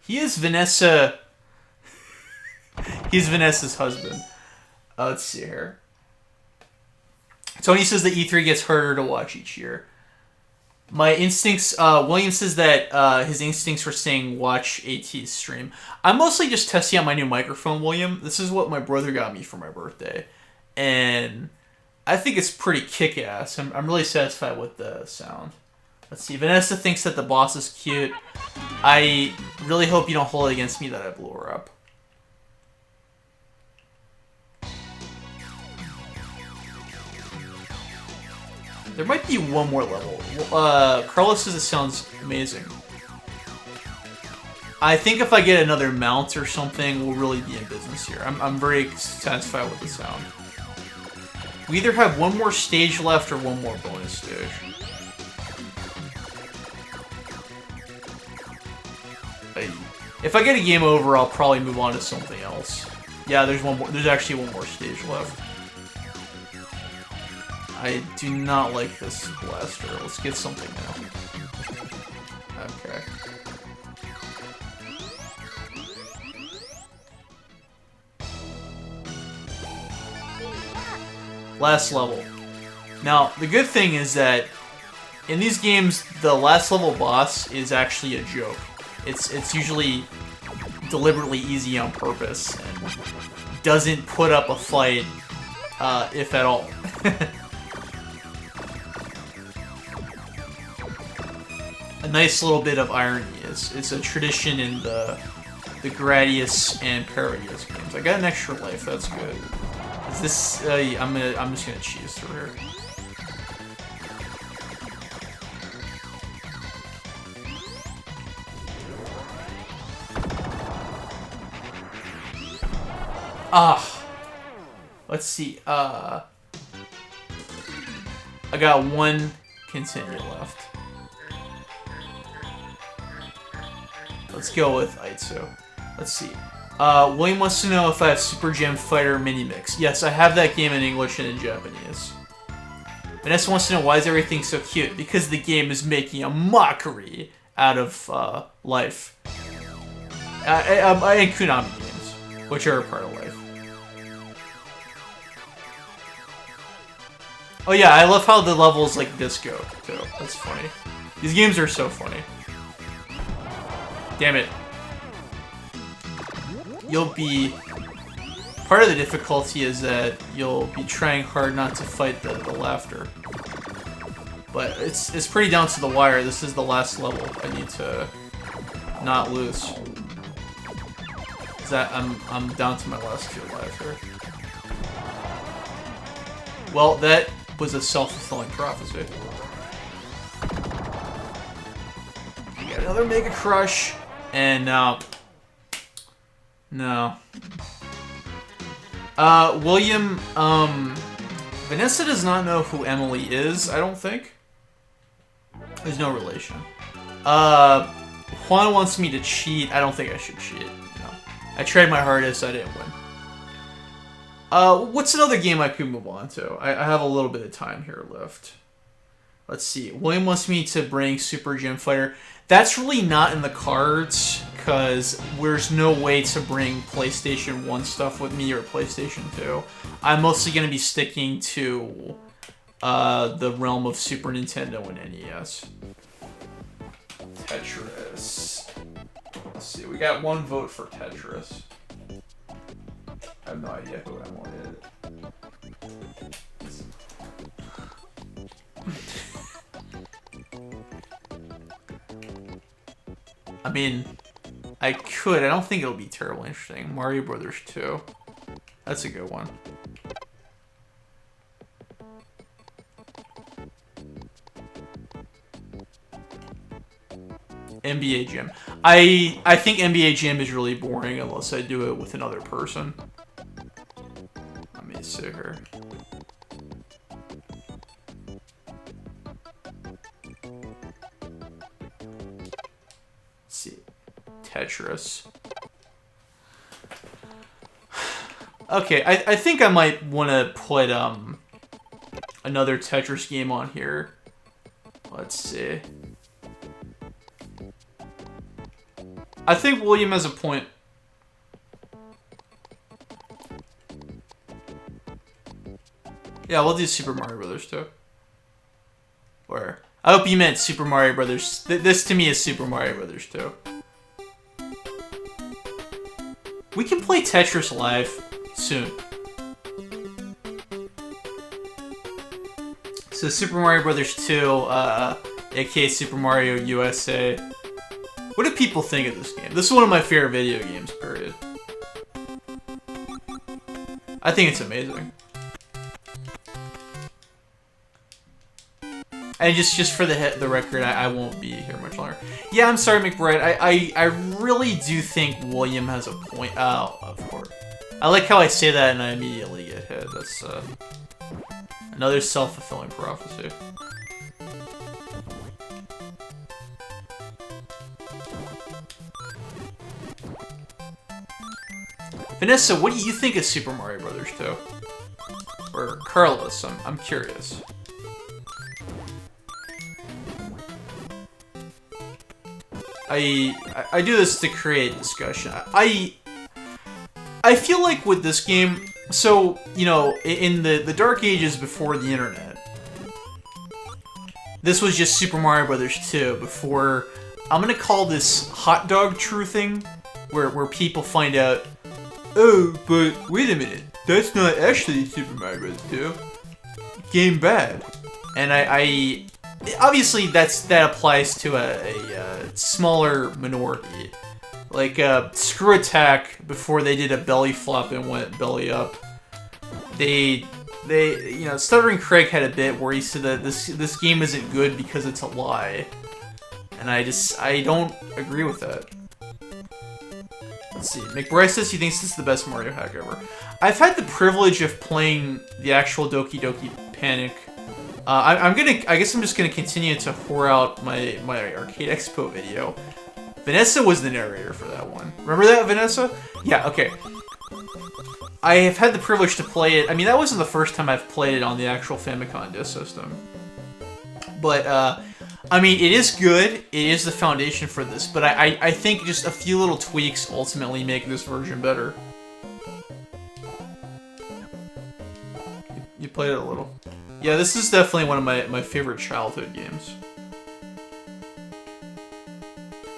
He is Vanessa. He's Vanessa's husband. Let's see here. Tony says that E3 gets harder to watch each year. My instincts... William says that his instincts were saying watch AT's stream. I'm mostly just testing out my new microphone, William. This is what my brother got me for my birthday. And... I think it's pretty kick-ass. I'm really satisfied with the sound. Let's see. Vanessa thinks that the boss is cute. I really hope you don't hold it against me that I blew her up. There might be one more level. Carlos says it sounds amazing. I think if I get another mount or something, we'll really be in business here. I'm very satisfied with the sound. We either have one more stage left or one more bonus stage. If I get a game over, I'll probably move on to something else. Yeah, there's one more. There's actually one more stage left. I do not like this blaster. Let's get something now. Okay. Last level. Now, the good thing is that in these games, the last level boss is actually a joke. It's usually deliberately easy on purpose and doesn't put up a fight, if at all. A nice little bit of irony is it's a tradition in the Gradius and Parodius games. I got an extra life. That's good. Is this? I'm just gonna cheese through here. Let's see. I got one continue left. Let's go with Aitsu. Let's see. William wants to know if I have Super Gem Fighter Mini Mix. Yes, I have that game in English and in Japanese. Vanessa wants to know why is everything so cute? Because the game is making a mockery out of life. And Konami games, which are a part of life. Oh yeah, I love how the levels like this go, too. That's funny. These games are so funny. Damn it. You'll be... Part of the difficulty is that you'll be trying hard not to fight the laughter. But it's pretty down to the wire. This is the last level. I need to not lose. I'm down to my last 2 lives here. Well, that was a self-fulfilling prophecy. We got another Mega Crush, and now... No. William, Vanessa does not know who Emily is, I don't think. There's no relation. Juan wants me to cheat. I don't think I should cheat. No. I tried my hardest, I didn't win. What's another game I could move on to? I have a little bit of time here left. Let's see. William wants me to bring Super Gem Fighter. That's really not in the cards, because there's no way to bring PlayStation 1 stuff with me or PlayStation 2. I'm mostly going to be sticking to the realm of Super Nintendo and NES. Tetris. Let's see, we got 1 vote for Tetris. I have no idea who I wanted. I mean, I could. I don't think it'll be terribly interesting. Mario Brothers 2. That's a good one. NBA Jam. I think NBA Jam is really boring unless I do it with another person. Let me see here. Let's see. Tetris. Okay, I think I might want to put another Tetris game on here. Let's see. I think William has a point. Yeah, we'll do Super Mario Brothers 2. Or I hope you meant Super Mario Brothers. This to me is Super Mario Brothers 2. We can play Tetris live soon. So Super Mario Brothers 2, aka Super Mario USA. What do people think of this game? This is one of my favorite video games, period. I think it's amazing. And just for the record, I won't be here much longer. Yeah, I'm sorry, McBride. I really do think William has a point. Oh, of course. I like how I say that and I immediately get hit. That's another self-fulfilling prophecy. Vanessa, what do you think of Super Mario Brothers 2? Or Carlos, I'm curious. I do this to create discussion. I feel like with this game, so, you know, in the dark ages before the internet, this was just Super Mario Brothers 2 before, I'm gonna call this hot dog truthing, where people find out, oh, but wait a minute, that's not actually Super Mario Bros. 2. Game bad. And I obviously that applies to a smaller minority. Like Screw Attack, before they did a belly flop and went belly up. They you know, Stuttering Craig had a bit where he said that this game isn't good because it's a lie. And I don't agree with that. Let's see. McBride says he thinks this is the best Mario hack ever. I've had the privilege of playing the actual Doki Doki Panic. I guess I'm just gonna continue to whore out my Arcade Expo video. Vanessa was the narrator for that one. Remember that, Vanessa? Yeah, okay. I have had the privilege to play it. I mean, that wasn't the first time I've played it on the actual Famicom Disk System. But, I mean, it is good. It is the foundation for this. But I think just a few little tweaks ultimately make this version better. You played it a little. Yeah, this is definitely one of my favorite childhood games.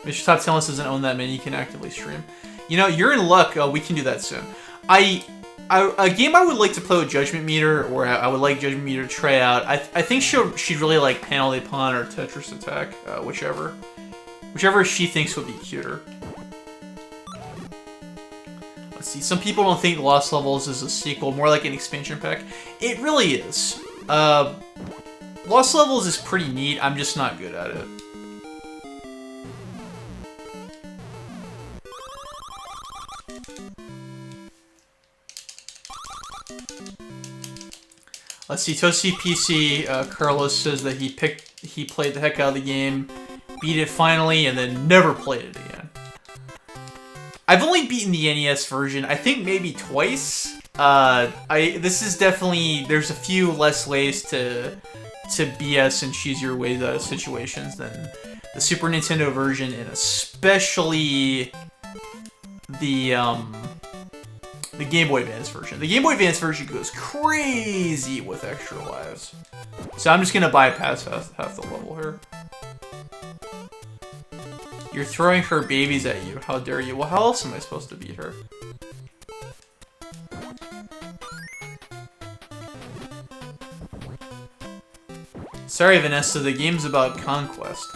Mr. Top Talents doesn't own that many, you can actively stream. You know, you're in luck. We can do that soon. A game I would like to play with Judgment Meter, or I would like Judgment Meter to try out. I think she'd really like Panel de Pon or Tetris Attack, whichever she thinks would be cuter. Let's see. Some people don't think Lost Levels is a sequel, more like an expansion pack. It really is. Lost Levels is pretty neat. I'm just not good at it. Let's see, Toasty PC, Carlos says that he played the heck out of the game, beat it finally, and then never played it again. I've only beaten the NES version, I think maybe twice. This is definitely, there's a few less ways to BS and choose your ways out of situations than the Super Nintendo version, and especially the Game Boy Advance version. The Game Boy Advance version goes crazy with extra lives. So I'm just gonna bypass half the level here. You're throwing her babies at you. How dare you? Well, how else am I supposed to beat her? Sorry, Vanessa, the game's about conquest.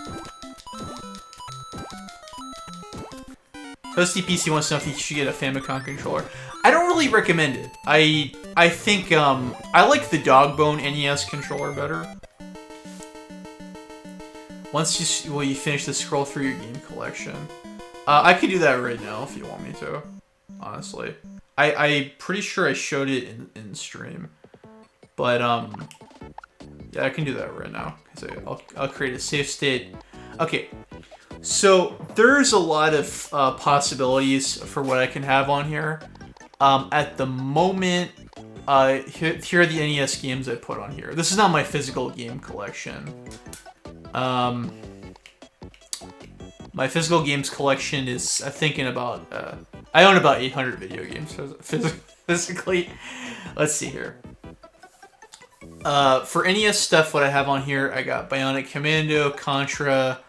Toasty PC wants to know if you should get a Famicom controller. I don't really recommend it. I think, I like the Dogbone NES controller better. Once you finish to scroll through your game collection. I could do that right now if you want me to, honestly. I'm pretty sure I showed it in stream. But, yeah, I can do that right now. Because I'll create a save state. Okay, so there's a lot of possibilities for what I can have on here. At the moment, here are the NES games I put on here. This is not my physical game collection. My physical games collection is, I think, I own about 800 video games physically. Let's see here. For NES stuff, what I have on here, I got Bionic Commando, Contra,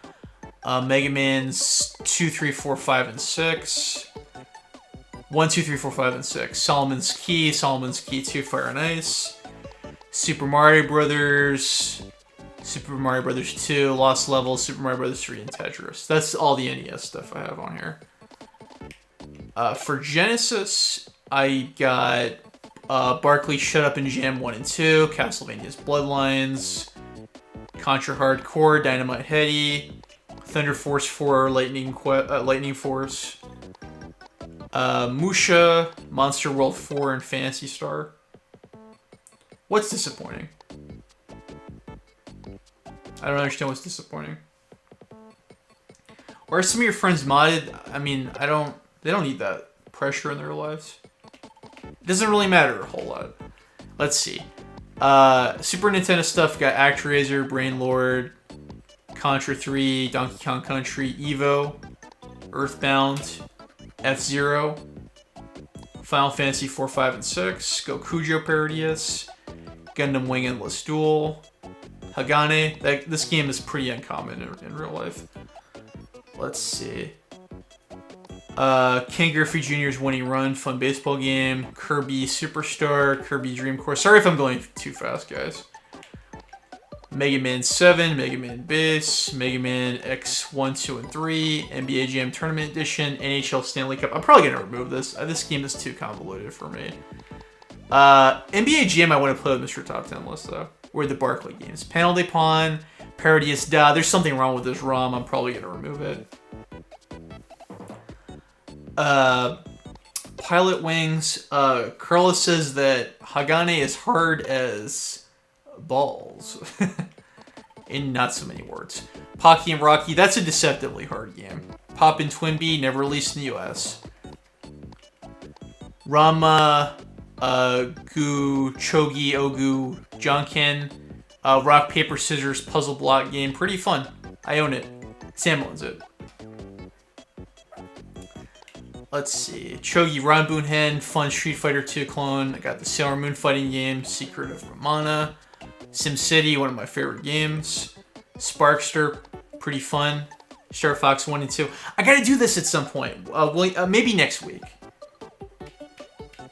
Mega Man's 2, 3, 4, 5, and 6. 1, 2, 3, 4, 5, and 6. Solomon's Key 2, Fire and Ice. Super Mario Brothers, Super Mario Brothers 2, Lost Levels, Super Mario Brothers 3, and Tetris. That's all the NES stuff I have on here. For Genesis, I got Barkley Shut Up and Jam 1 and 2, Castlevania's Bloodlines, Contra Hardcore, Dynamite Headdy, Thunder Force 4, Lightning Force, Musha, Monster World 4, and Phantasy Star. What's disappointing? I don't understand what's disappointing. Or are some of your friends modded? I mean, they don't need that pressure in their lives. It doesn't really matter a whole lot. Let's see. Super Nintendo stuff got ActRaiser, Brainlord, Contra 3, Donkey Kong Country, Evo, Earthbound, F-Zero, Final Fantasy 4, 5, and 6, Gokujou Parodius, Gundam Wing Endless Duel, Hagane. This game is pretty uncommon in real life. Let's see. Ken Griffey Jr.'s Winning Run, fun baseball game. Kirby Superstar, Kirby Dream Course. Sorry if I'm going too fast, guys. Mega Man 7, Mega Man Base, Mega Man X1, 2, and 3, NBA Jam Tournament Edition, NHL Stanley Cup. I'm probably going to remove this. This game is too convoluted for me. NBA Jam I want to play with Mr. Top 10 list, though. Or the Barkley games. Panel de Pon, Parodius Da. There's something wrong with this ROM. I'm probably going to remove it. Pilot Wings. Curla says that Hagane is hard as balls. In not so many words. Pocky and Rocky. That's a deceptively hard game. Pop and Twinbee. Never released in the US. Rama. Chogi, Ogu, Jonken, Rock, Paper, Scissors puzzle block game. Pretty fun. I own it. Sam owns it. Let's see. Chogi, Ranbun Hen, fun Street Fighter 2 clone. I got the Sailor Moon fighting game, Secret of Ramana. SimCity, one of my favorite games. Sparkster, pretty fun. Star Fox 1 and 2. I gotta do this at some point. Maybe next week.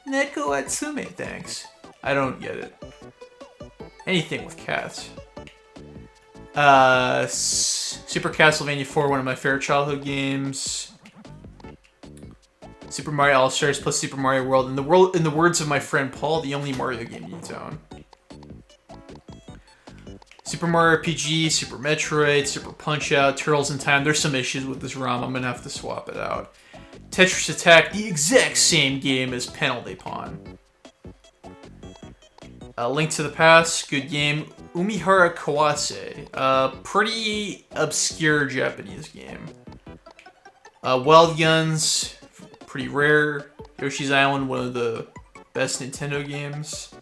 Neko Atsume, thanks. I don't get it. Anything with cats. Super Castlevania 4, one of my favorite childhood games. Super Mario All-Stars plus Super Mario World. In the words of my friend Paul, the only Mario game you need to own. Super Mario RPG, Super Metroid, Super Punch-Out, Turtles in Time. There's some issues with this ROM. I'm gonna have to swap it out. Tetris Attack, the exact same game as Panel de Pon. Link to the Past, good game. Umihara Kawase, pretty obscure Japanese game. Wild Guns, pretty rare. Yoshi's Island, one of the best Nintendo games.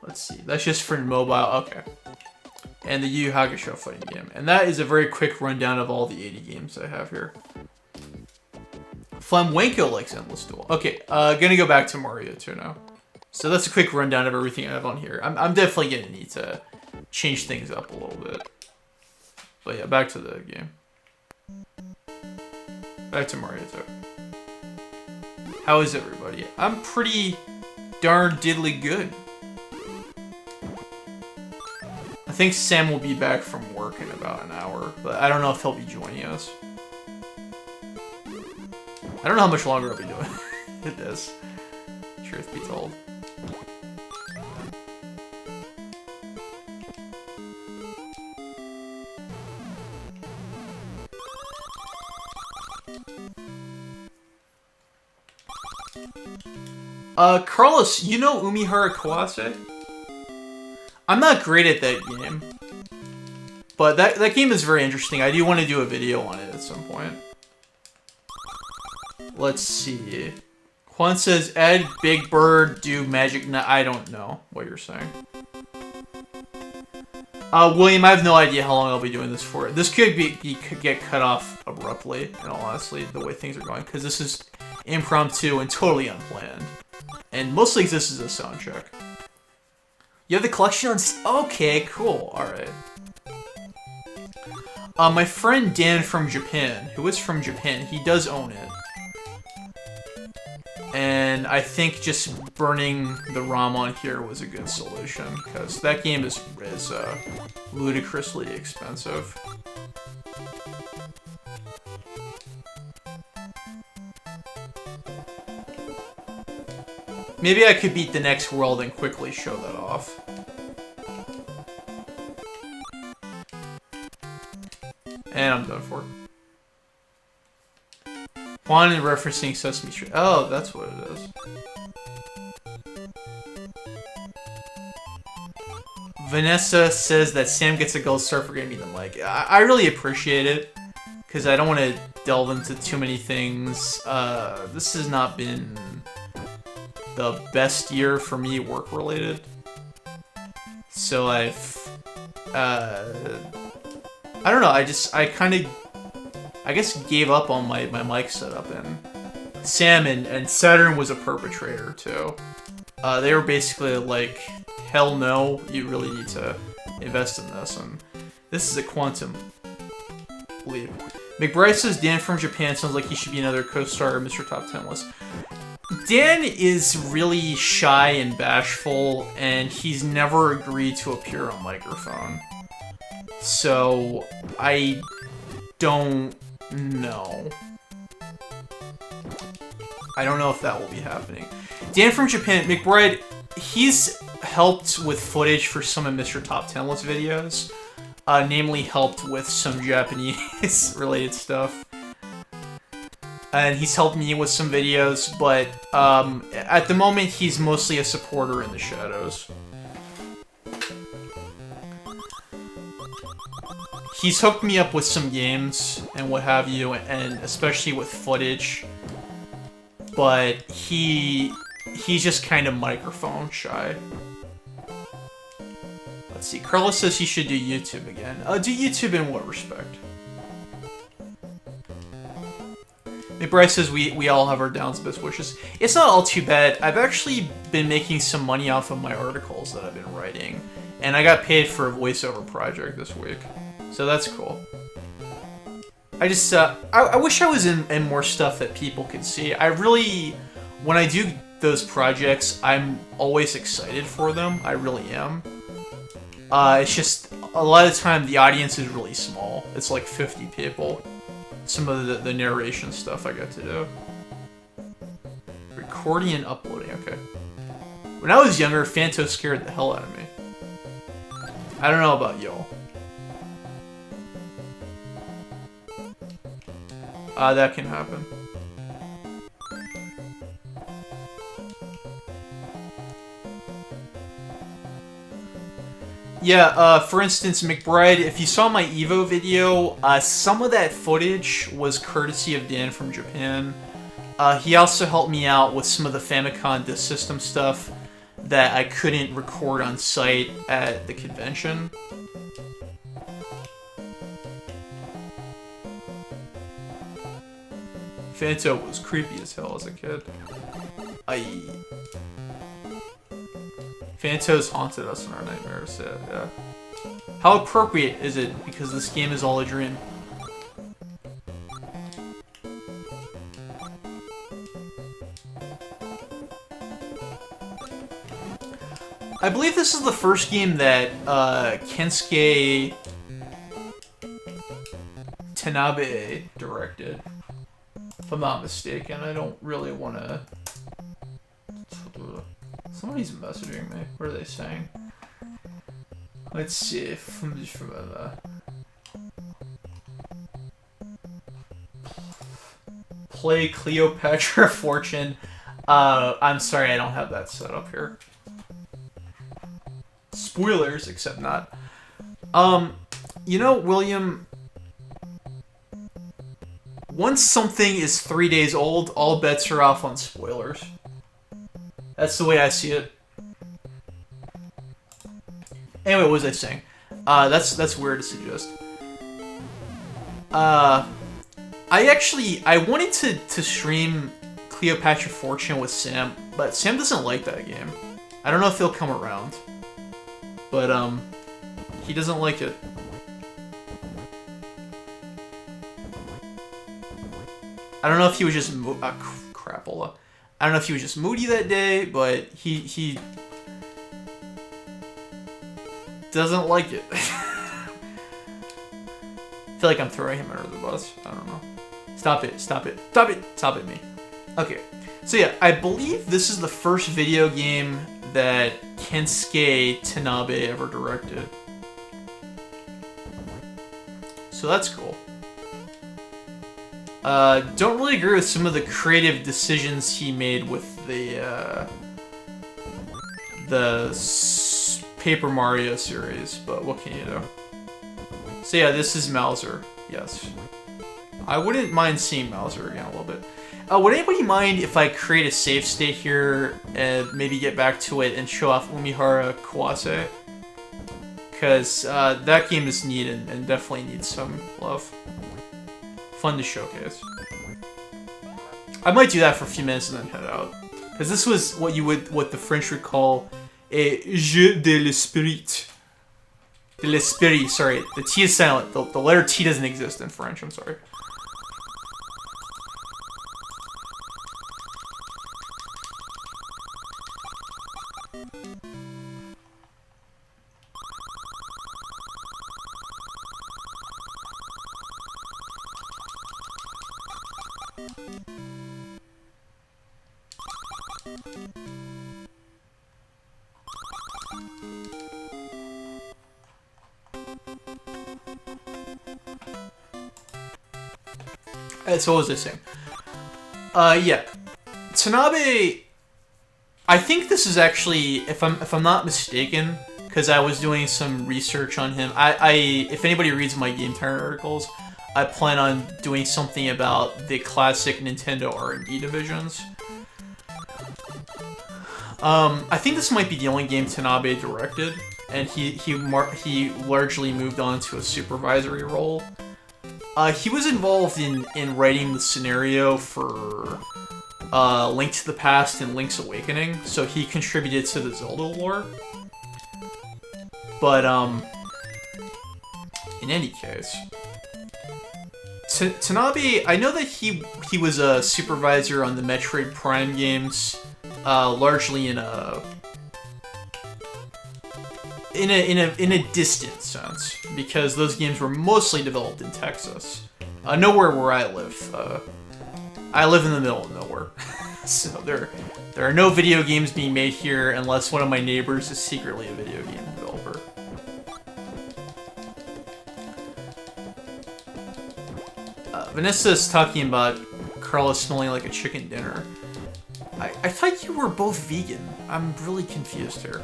Let's see, that's just for mobile, okay. And the Yu Yu Hakusho fighting game. And that is a very quick rundown of all the 80 games I have here. Flamwenko likes Endless Duel. Okay, gonna go back to Mario 2 now. So that's a quick rundown of everything I have on here. I'm definitely gonna need to change things up a little bit. But yeah, back to the game. Back to Mario 2. How is everybody? I'm pretty darn diddly good. I think Sam will be back from work in about an hour, but I don't know if he'll be joining us. I don't know how much longer I'll be doing this. Truth be told. Carlos, you know Umihara Kawase? I'm not great at that game, but that game is very interesting. I do want to do a video on it at some point. Let's see. Juan says, add Big Bird, do Magic Knight. I don't know what you're saying. William, I have no idea how long I'll be doing this for. This could get cut off abruptly, in all honesty, the way things are going, because this is impromptu and totally unplanned. And mostly this is a sound check. You have the collection on... Okay, cool. Alright. My friend Dan from Japan, who is from Japan, he does own it. And I think just burning the ROM on here was a good solution, because that game is ludicrously expensive. Maybe I could beat the next world and quickly show that off. And I'm done for. Juan is referencing Sesame Street. Oh, that's what it is. Vanessa says that Sam gets a gold star for giving me the mic. I really appreciate it, because I don't want to delve into too many things. This has not been the best year for me work-related. So I've... I don't know, I guess gave up on my mic setup, and Sam and Saturn was a perpetrator too. They were basically like, hell no, you really need to invest in this, and this is a quantum leap. McBride says Dan from Japan sounds like he should be another co-star of Mr. Top 10 list. Dan is really shy and bashful, and he's never agreed to appear on microphone. So, I don't know. I don't know if that will be happening. Dan from Japan, McBride, he's helped with footage for some of Mr. Top 10 list videos. Namely, helped with some Japanese-related stuff. And he's helped me with some videos, but at the moment, he's mostly a supporter in the shadows. He's hooked me up with some games and what have you, and especially with footage. But he's just kind of microphone shy. Let's see. Carlos says he should do YouTube again. Do YouTube in what respect? McBride says we all have our downs, best wishes. It's not all too bad. I've actually been making some money off of my articles that I've been writing, and I got paid for a voiceover project this week, so that's cool. I just I wish I was in more stuff that people could see. I really, when I do those projects, I'm always excited for them. I really am. It's just a lot of the time the audience is really small. It's like 50 people. Some of the narration stuff I got to do. Recording and uploading, okay. When I was younger, Phanto scared the hell out of me. I don't know about y'all. That can happen. Yeah, for instance, McBride, if you saw my Evo video, some of that footage was courtesy of Dan from Japan. He also helped me out with some of the Famicom Disk System stuff that I couldn't record on site at the convention. Phanto was creepy as hell as a kid. Phantos haunted us in our nightmares, yeah. How appropriate is it, because this game is all a dream? I believe this is the first game that Kensuke Tanabe directed. If I'm not mistaken, I don't really want to... Somebody's messaging me. What are they saying? Let's see. Play Cleopatra Fortune. I'm sorry, I don't have that set up here. Spoilers, except not. You know, William... Once something is 3 days old, all bets are off on spoilers. That's the way I see it. Anyway, what was I saying? That's weird to suggest. I wanted to stream Cleopatra Fortune with Sam, but Sam doesn't like that game. I don't know if he'll come around. But, he doesn't like it. I don't know if he was just crapola. I don't know if he was just moody that day, but he doesn't like it. I feel like I'm throwing him under the bus. I don't know. Stop it, stop it, stop it, stop it, me. Okay, so yeah, I believe this is the first video game that Kensuke Tanabe ever directed. So that's cool. Don't really agree with some of the creative decisions he made with the Paper Mario series, but what can you do? So yeah, this is Mauser. Yes. I wouldn't mind seeing Mauser again a little bit. Would anybody mind if I create a save state here and maybe get back to it and show off Umihara Kawase? Because that game is neat and definitely needs some love. Fun to showcase. I might do that for a few minutes and then head out. Because this was what the French would call a jeu de l'esprit. De l'esprit, sorry. The T is silent. The letter T doesn't exist in French, I'm sorry. So what was I saying? Yeah. Tanabe, I think this is actually, if I'm not mistaken, because I was doing some research on him. If anybody reads my Game Time articles, I plan on doing something about the classic Nintendo R&D divisions. I think this might be the only game Tanabe directed, and he largely moved on to a supervisory role. He was involved in writing the scenario for Link to the Past and Link's Awakening, so he contributed to the Zelda lore. But, in any case, Tanabe, I know that he was a supervisor on the Metroid Prime games, largely in a distant sense, because those games were mostly developed in Texas. Nowhere where I live. I live in the middle of nowhere. So there are no video games being made here unless one of my neighbors is secretly a video game developer. Vanessa is talking about Carla smelling like a chicken dinner. I thought you were both vegan. I'm really confused here.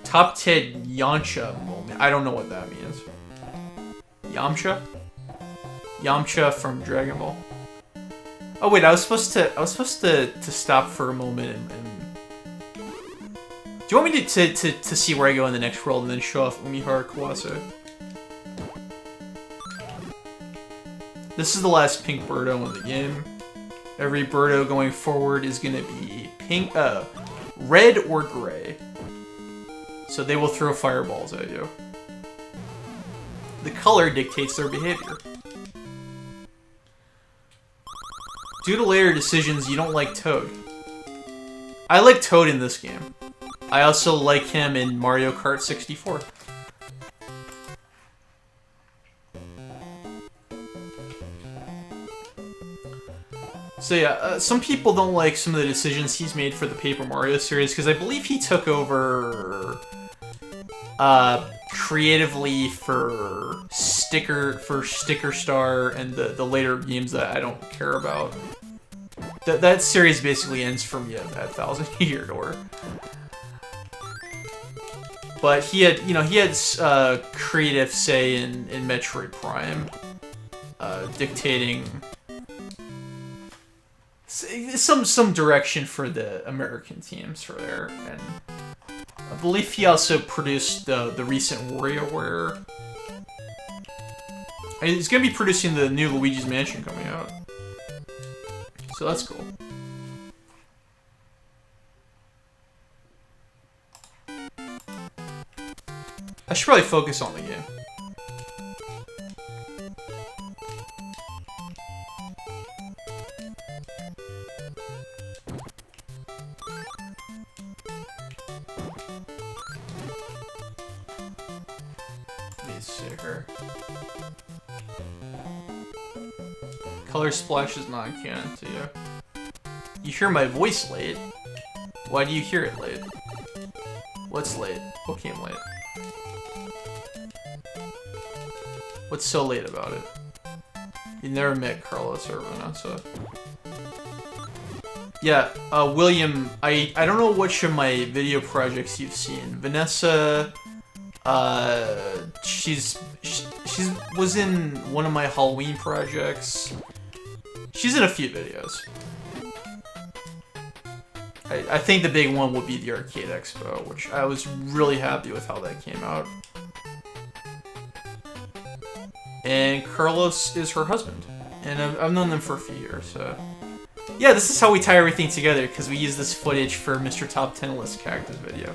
Top 10 Yamcha moment. I don't know what that means. Yamcha? Yamcha from Dragon Ball. Oh wait, I was supposed to stop for a moment and do you want me to see where I go in the next world and then show off Umihara Kawase? This is the last pink Birdo in the game. Every Birdo going forward is gonna be pink, red or gray. So they will throw fireballs at you. The color dictates their behavior. Due to later decisions, you don't like Toad. I like Toad in this game. I also like him in Mario Kart 64. So yeah, some people don't like some of the decisions he's made for the Paper Mario series, because I believe he took over creatively for Sticker Star and the later games that I don't care about. That series basically ends for me at 1000 Year Door. But he had, creative say in Metroid Prime, dictating some direction for the American teams for there, and I believe he also produced the recent WarioWare. And he's gonna be producing the new Luigi's Mansion coming out, so that's cool. I should probably focus on the game. Let me see here. Color Splash is non-canon to you. You hear my voice late? Why do you hear it late? What's late? What came late? What's so late about it? You never met Carlos or Vanessa. Yeah, William, I don't know which of my video projects you've seen. Vanessa, she was in one of my Halloween projects. She's in a few videos. I think the big one would be the Arcade Expo, which I was really happy with how that came out. And Carlos is her husband, and I've known them for a few years, so... Yeah, this is how we tie everything together, because we use this footage for Mr. Top 10 List Characters video.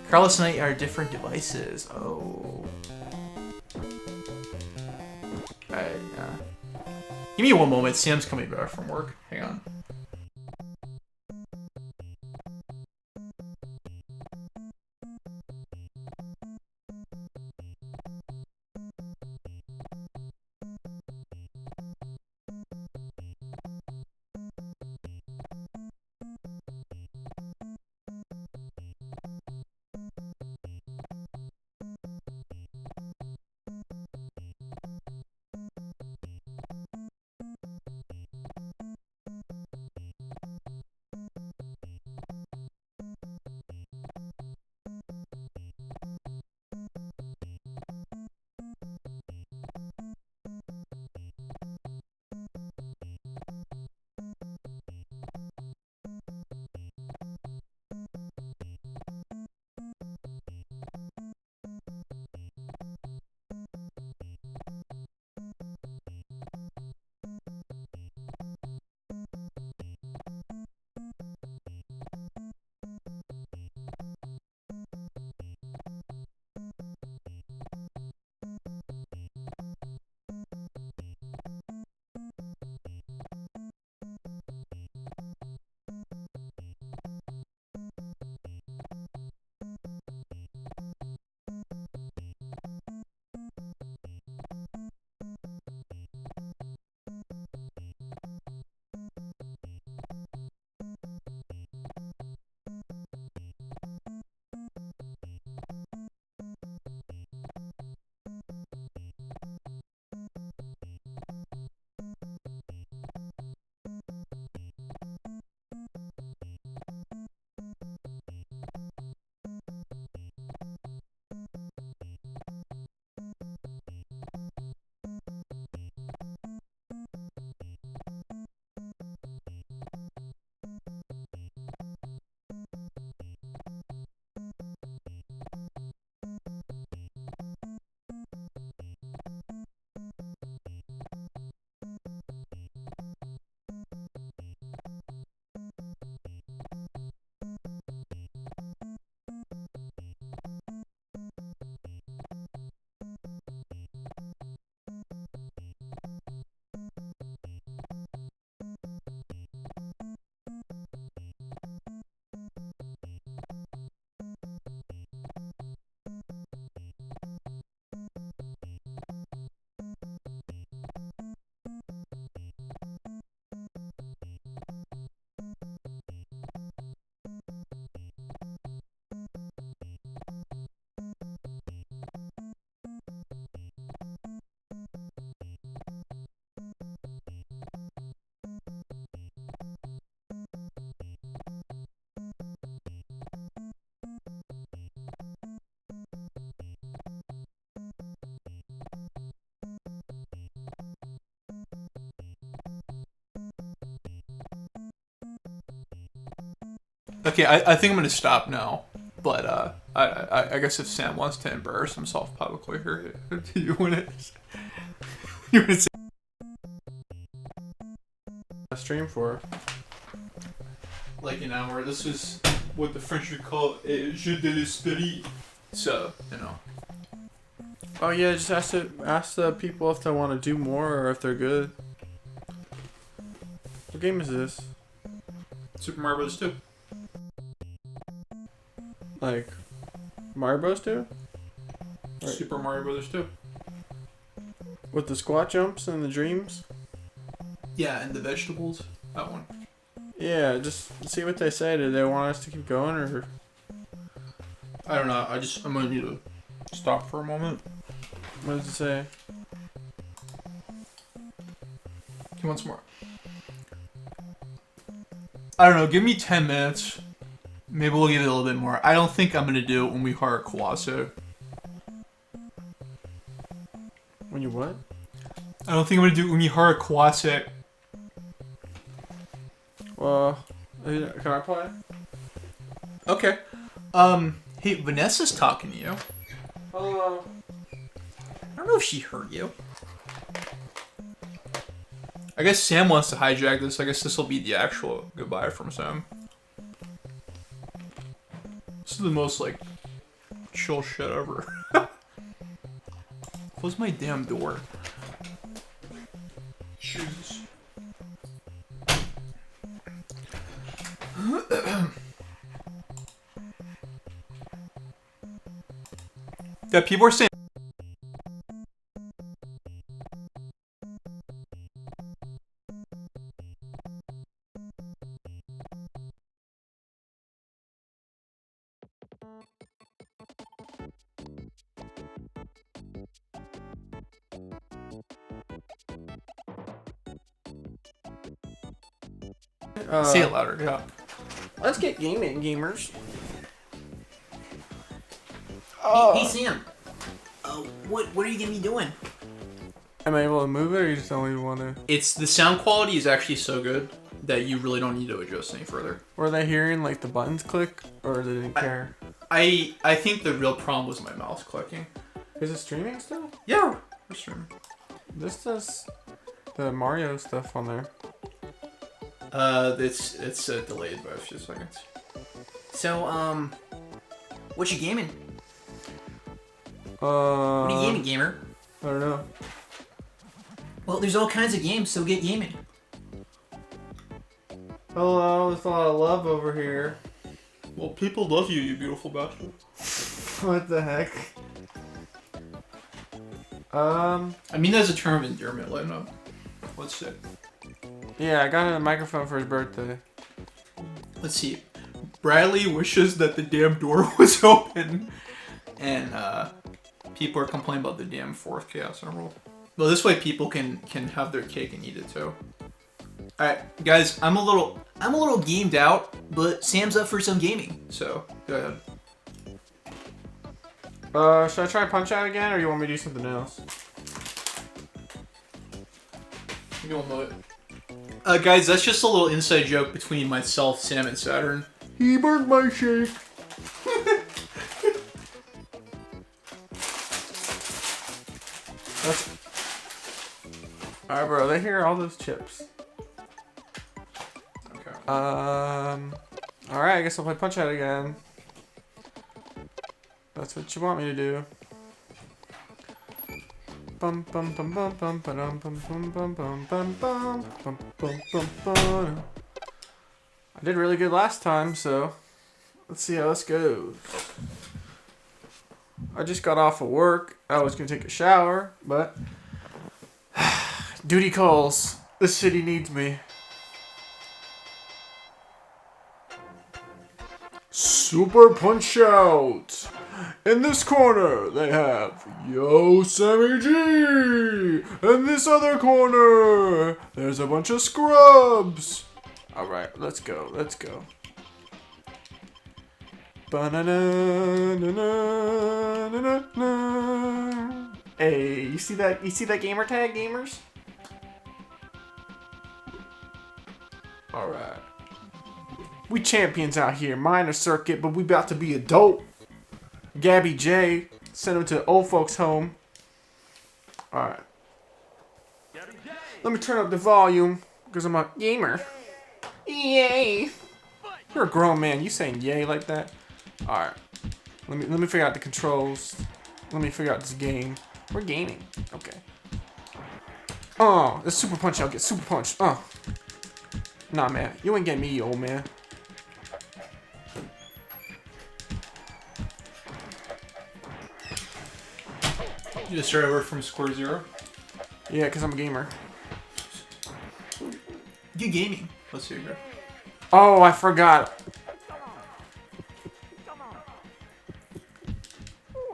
Carlos and I are different devices. Oh. Alright, give me one moment, Sam's coming back from work. Hang on. Okay, I think I'm gonna stop now. But I guess if Sam wants to embarrass himself publicly here, do you want to? You want to say A stream for? like an hour? This is what the French would call a jeu de l'esprit. So you know. Oh yeah, just ask the people if they want to do more or if they're good. What game is this? Super Mario Bros. 2. Like Mario Bros. 2? Right. Super Mario Bros. 2. With the squat jumps and the dreams? Yeah, and the vegetables. That one. Yeah, just see what they say. Do they want us to keep going or? I don't know. I'm gonna need to stop for a moment. What does it say? He wants more. I don't know. Give me 10 minutes. Maybe we'll give it a little bit more. I don't think I'm gonna do it when we hire Kawaso. When you what? I don't think I'm gonna do it when you hire Kawaso. Well, can I play? Okay. Hey, Vanessa's talking to you. Hello. I don't know if she heard you. I guess Sam wants to hijack this. I guess this will be the actual goodbye from Sam. This is the most, like, chill shit ever. Close my damn door. Jesus. Yeah, people are saying say it louder, yeah. Let's get gaming, gamers. Hey Sam, what are you gonna be doing? Am I able to move it, or you just don't even want to? It's the sound quality is actually so good that you really don't need to adjust any further. Were they hearing like the buttons click, or they didn't care? I think the real problem was my mouse clicking. Is it streaming still? Yeah, we're streaming. This does the Mario stuff on there. It's delayed by a few seconds. So, what you gaming? What What are you gaming, gamer? I don't know. Well, there's all kinds of games, so get gaming. Hello, there's a lot of love over here. Well, people love you, you beautiful bastard. What the heck? I mean, that's a term of endearment, let know. Let's see. Yeah, I got him a microphone for his birthday. Let's see. Bradley wishes that the damn door was open. And, people are complaining about the damn fourth Chaos Emerald. Well, this way people can have their cake and eat it too. Alright, guys, I'm a little Gamed out, but Sam's up for some gaming. so go ahead. Should I try Punch Out again, or you want me to do something else? You'll know it. Guys, that's just a little inside joke between myself, Sam, and Saturn. He burnt my shake. Alright, bro, they hear all those chips. Okay. Alright, I guess I'll play Punch Out again. That's what you want me to do. Bum bum bum bum bum ba-dum bum bum bum bum bum bum bum bum bum bum. I did really good last time, so let's see how this goes. I just got off of work. I was gonna take a shower, but duty calls. This city needs me. Super Punch Out! In this corner, they have Yo Sammy G! In this other corner, there's a bunch of scrubs! Alright, let's go, let's go. Ba-na-na-na-na-na-na-na. Hey, you see that gamer tag, gamers? Alright. We champions out here. Minor circuit, but we about to be adult. Gabby J. Send him to the old folks home. Alright. Let me turn up the volume, because I'm a gamer. Yay! You're a grown man. You saying yay like that? Alright. Let me figure out the controls. Let me figure out this game. We're gaming. Okay. Oh, this super punch. I'll get super punched. Oh. Nah, man. You ain't get me, old man. You just start over from square zero? Yeah, because I'm a gamer. You gaming. Let's see here. Oh, I forgot.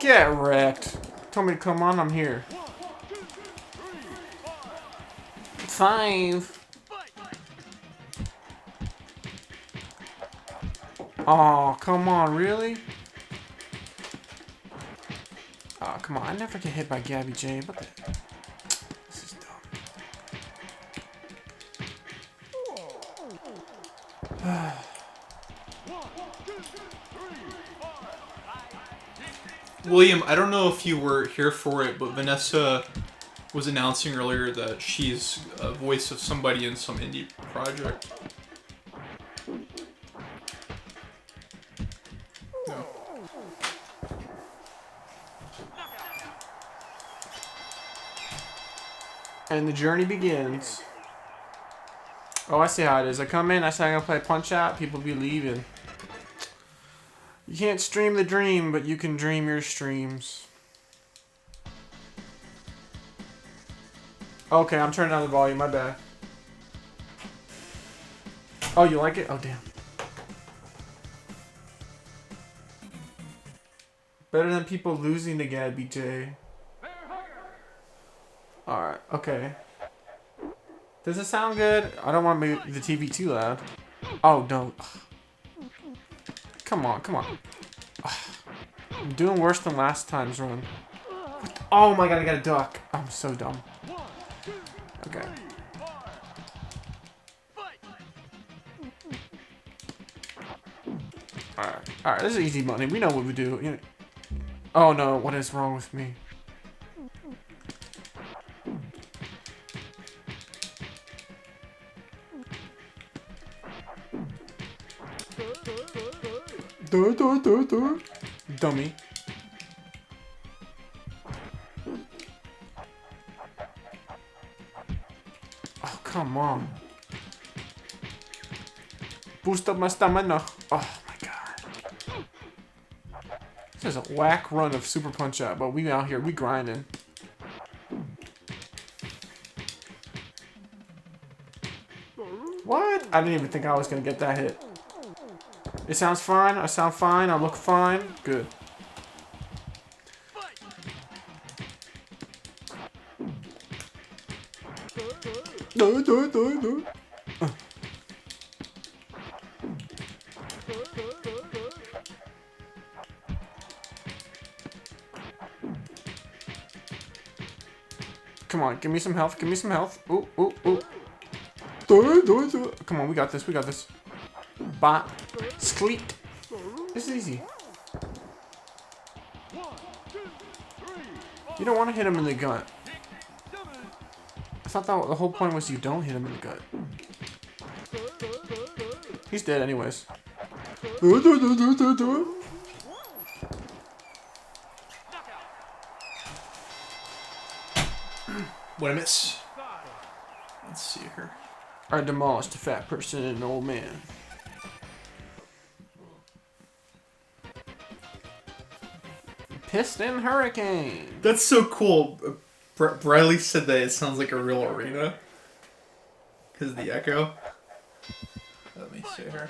Get wrecked. Told me to come on, I'm here. 5. Oh, come on, really? Oh, come on. I never get hit by Gabby J. What the? This is dumb. William, I don't know if you were here for it, but Vanessa was announcing earlier that she's a voice of somebody in some indie project. No. And the journey begins. Oh, I see how it is. I come in, I say I'm gonna play Punch Out, people be leaving. You can't stream the dream, but you can dream your streams. Okay, I'm turning down the volume, my bad. Oh, you like it? Oh, damn. Better than people losing to Gabby J. Alright, okay. Does it sound good? I don't want the TV too loud. Oh, don't. Come on, come on. I'm doing worse than last time's run. Oh my god, I got a duck. I'm so dumb. Okay. Alright, this is easy money. We know what we do. Oh no, what is wrong with me? Dummy. Oh, come on. Boost up my stamina. Oh my god. This is a whack run of Super Punch Out, but we out here, we grinding. What? I didn't even think I was gonna get that hit. It sounds fine. I sound fine. I look fine. Good. Come on, give me some health. Give me some health. Ooh, ooh, ooh. Come on, we got this. We got this. Bot. Skleet. This is easy. You don't want to hit him in the gut. I thought that the whole point was you don't hit him in the gut. He's dead anyways. What I miss? Let's see here. I demolished a fat person and an old man. Piston Hurricane. That's so cool. Briley said that it sounds like a real arena. Because of the echo. Let me see here.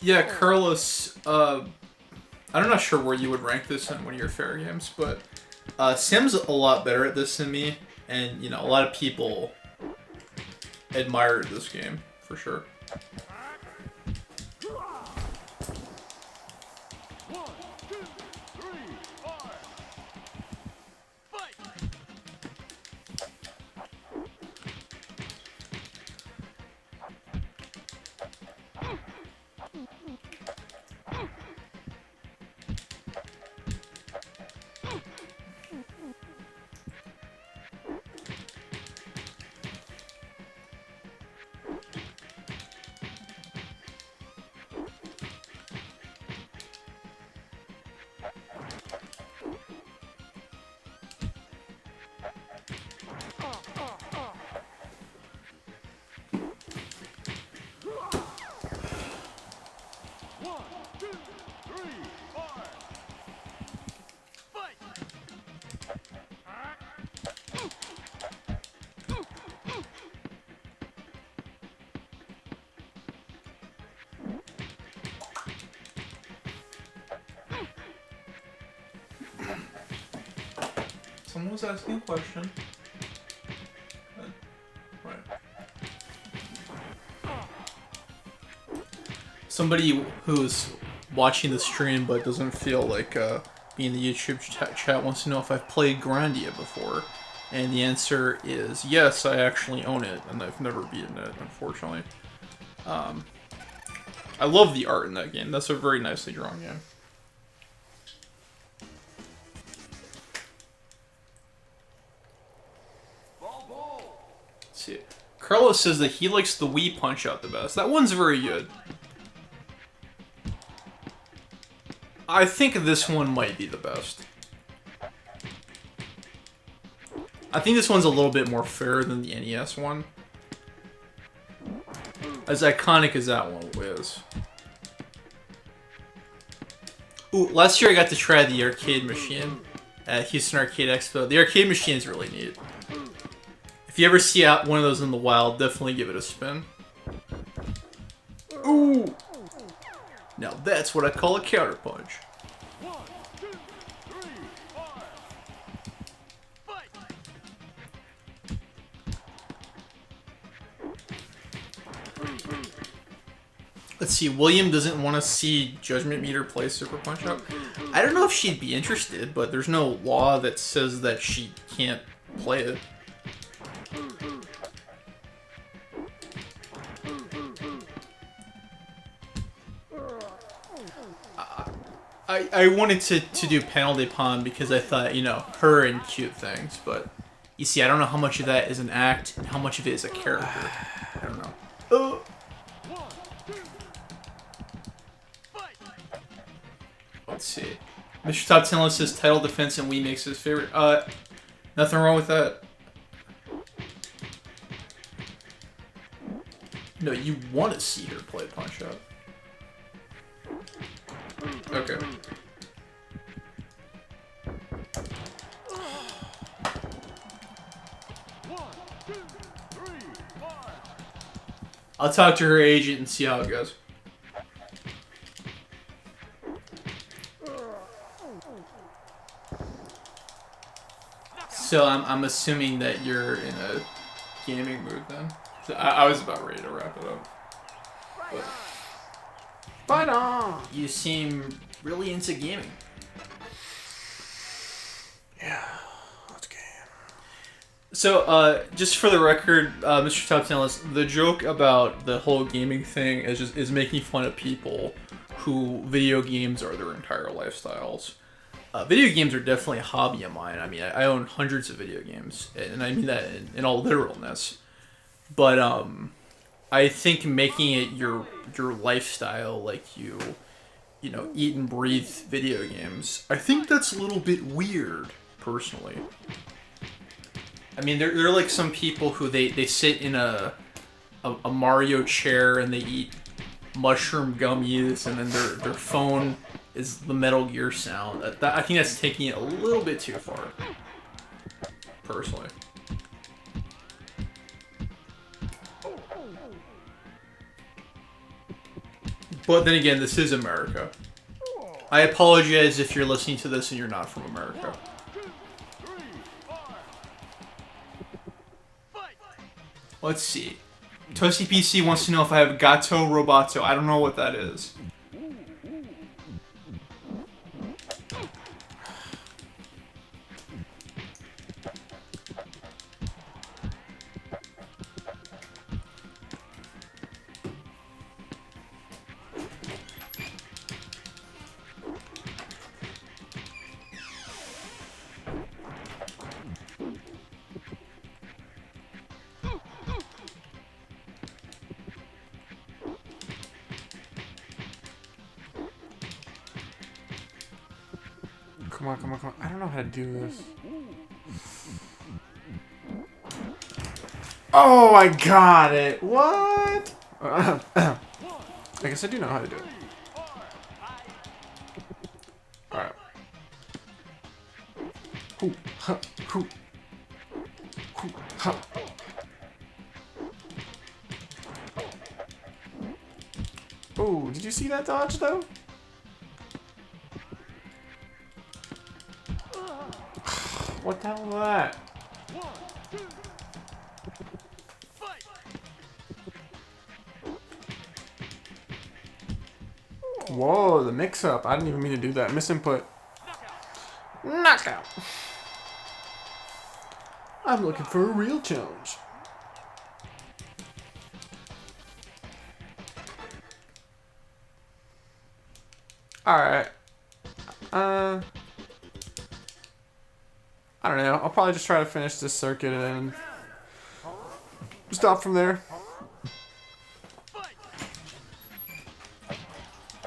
Yeah, Carlos, I'm not sure where you would rank this in one of your fair games, but Sam's a lot better at this than me, and, you know, a lot of people admired this game, for sure. Someone was asking a question. Right. Somebody who's watching the stream but doesn't feel like being in the YouTube chat wants to know if I've played Grandia before. And the answer is yes, I actually own it, and I've never beaten it, unfortunately. I love the art in that game. That's a very nicely drawn game. Let's see. Carlos says that he likes the Wii Punch-Out the best. That one's very good. I think this one might be the best. I think this one's a little bit more fair than the NES one. As iconic as that one is. Ooh, last year I got to try the arcade machine at Houston Arcade Expo. The arcade machine is really neat. If you ever see one of those in the wild, definitely give it a spin. Ooh! Now that's what I call a counterpunch. Let's see, William doesn't want to see Judgment Meter play Super Punch-Out. I don't know if she'd be interested, but there's no law that says that she can't play it. I wanted to do Panel de Pon because I thought, you know, her and cute things, but you see, I don't know how much of that is an act and how much of it is a character. I don't know. Let's see. Mr. Top 10 List says title defense and Wii makes his favorite. Nothing wrong with that. No, you want to see her play Punch-Out. Okay. I'll talk to her agent and see how it goes. So I'm assuming that you're in a gaming mood then. So I was about ready to wrap it up. But you seem really into gaming. Yeah, let's game. So just for the record, Mr. Top 10 List, the joke about the whole gaming thing is making fun of people who video games are their entire lifestyles. Video games are definitely a hobby of mine. I mean, I own hundreds of video games, and I mean that in all literalness. But I think making it your lifestyle, like you know, eat and breathe video games, I think that's a little bit weird, personally. I mean, there are like some people who they sit in a Mario chair and they eat mushroom gummies, and then their phone is the Metal Gear sound. I think that's taking it a little bit too far, personally. But then again, this is America. I apologize if you're listening to this and you're not from America. Let's see. Toasty PC wants to know if I have Gato Roboto. I don't know what that is. Come on. I don't know how to do this. Oh, I got it. What? I guess I do know how to do it. Hoo, ha, hoo. Hoo, ha. Oh, did you see that dodge though? What the hell was that? Whoa, the mix-up. I didn't even mean to do that. Misinput. Knockout. I'm looking for a real challenge. Alright. I don't know. I'll probably just try to finish this circuit and then stop from there.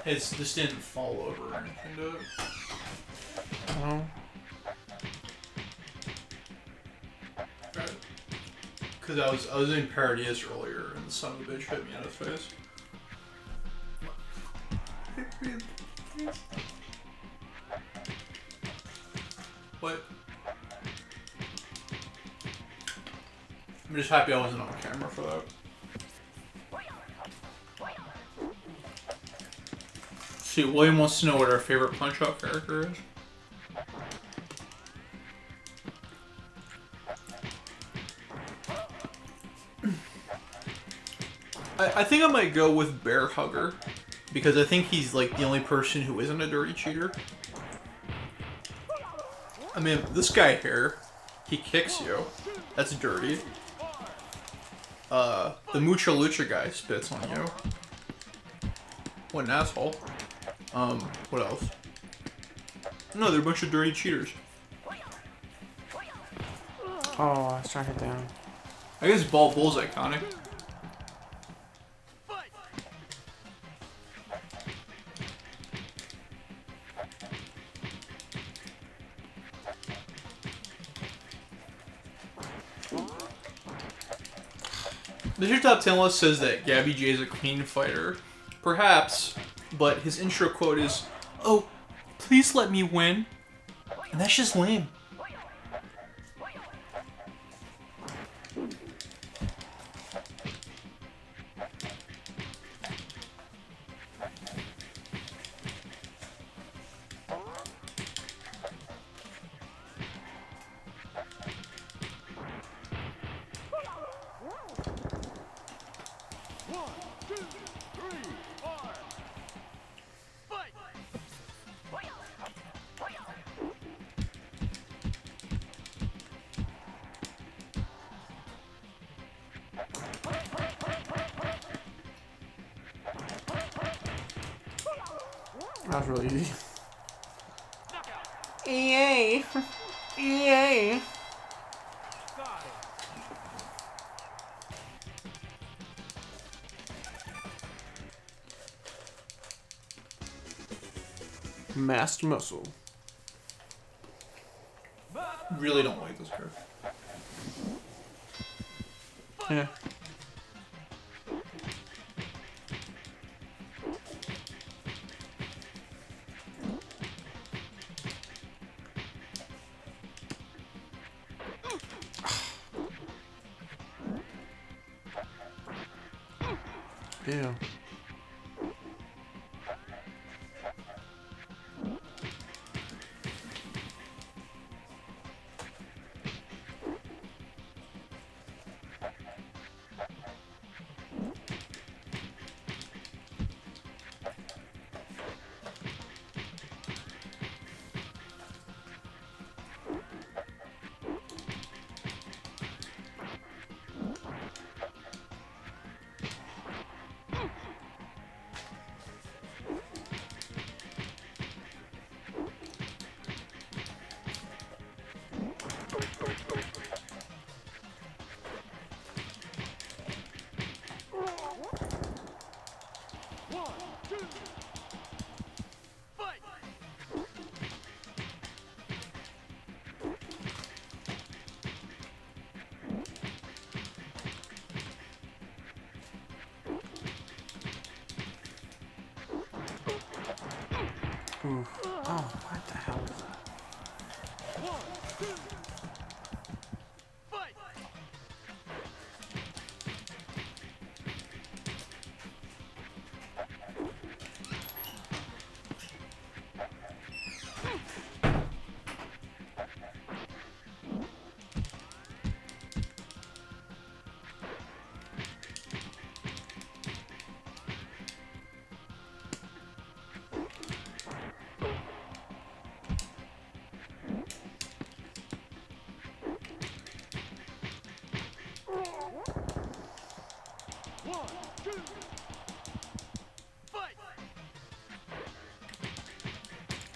This didn't fall over or anything, did it? Oh. Because I was in Parodius earlier and the son of a bitch hit me in the face. What? I'm just happy I wasn't on camera for that. See, William wants to know what our favorite Punch-Out character is. I think I might go with Bear Hugger, because I think he's like the only person who isn't a dirty cheater. I mean, this guy here, he kicks you. That's dirty. The Mucha Lucha guy spits on you. What an asshole. What else? No, they're a bunch of dirty cheaters. Oh, I was trying to hit down. I guess Bald Bull's iconic. Mr. Top 10 List says that Gabby J is a clean fighter. Perhaps, but his intro quote is, "Oh, please let me win." And that's just lame. That was really easy. Yay! Yay! Masked muscle. Really don't like this character. Yeah. Ew. Ooh. Oh, what the hell is that?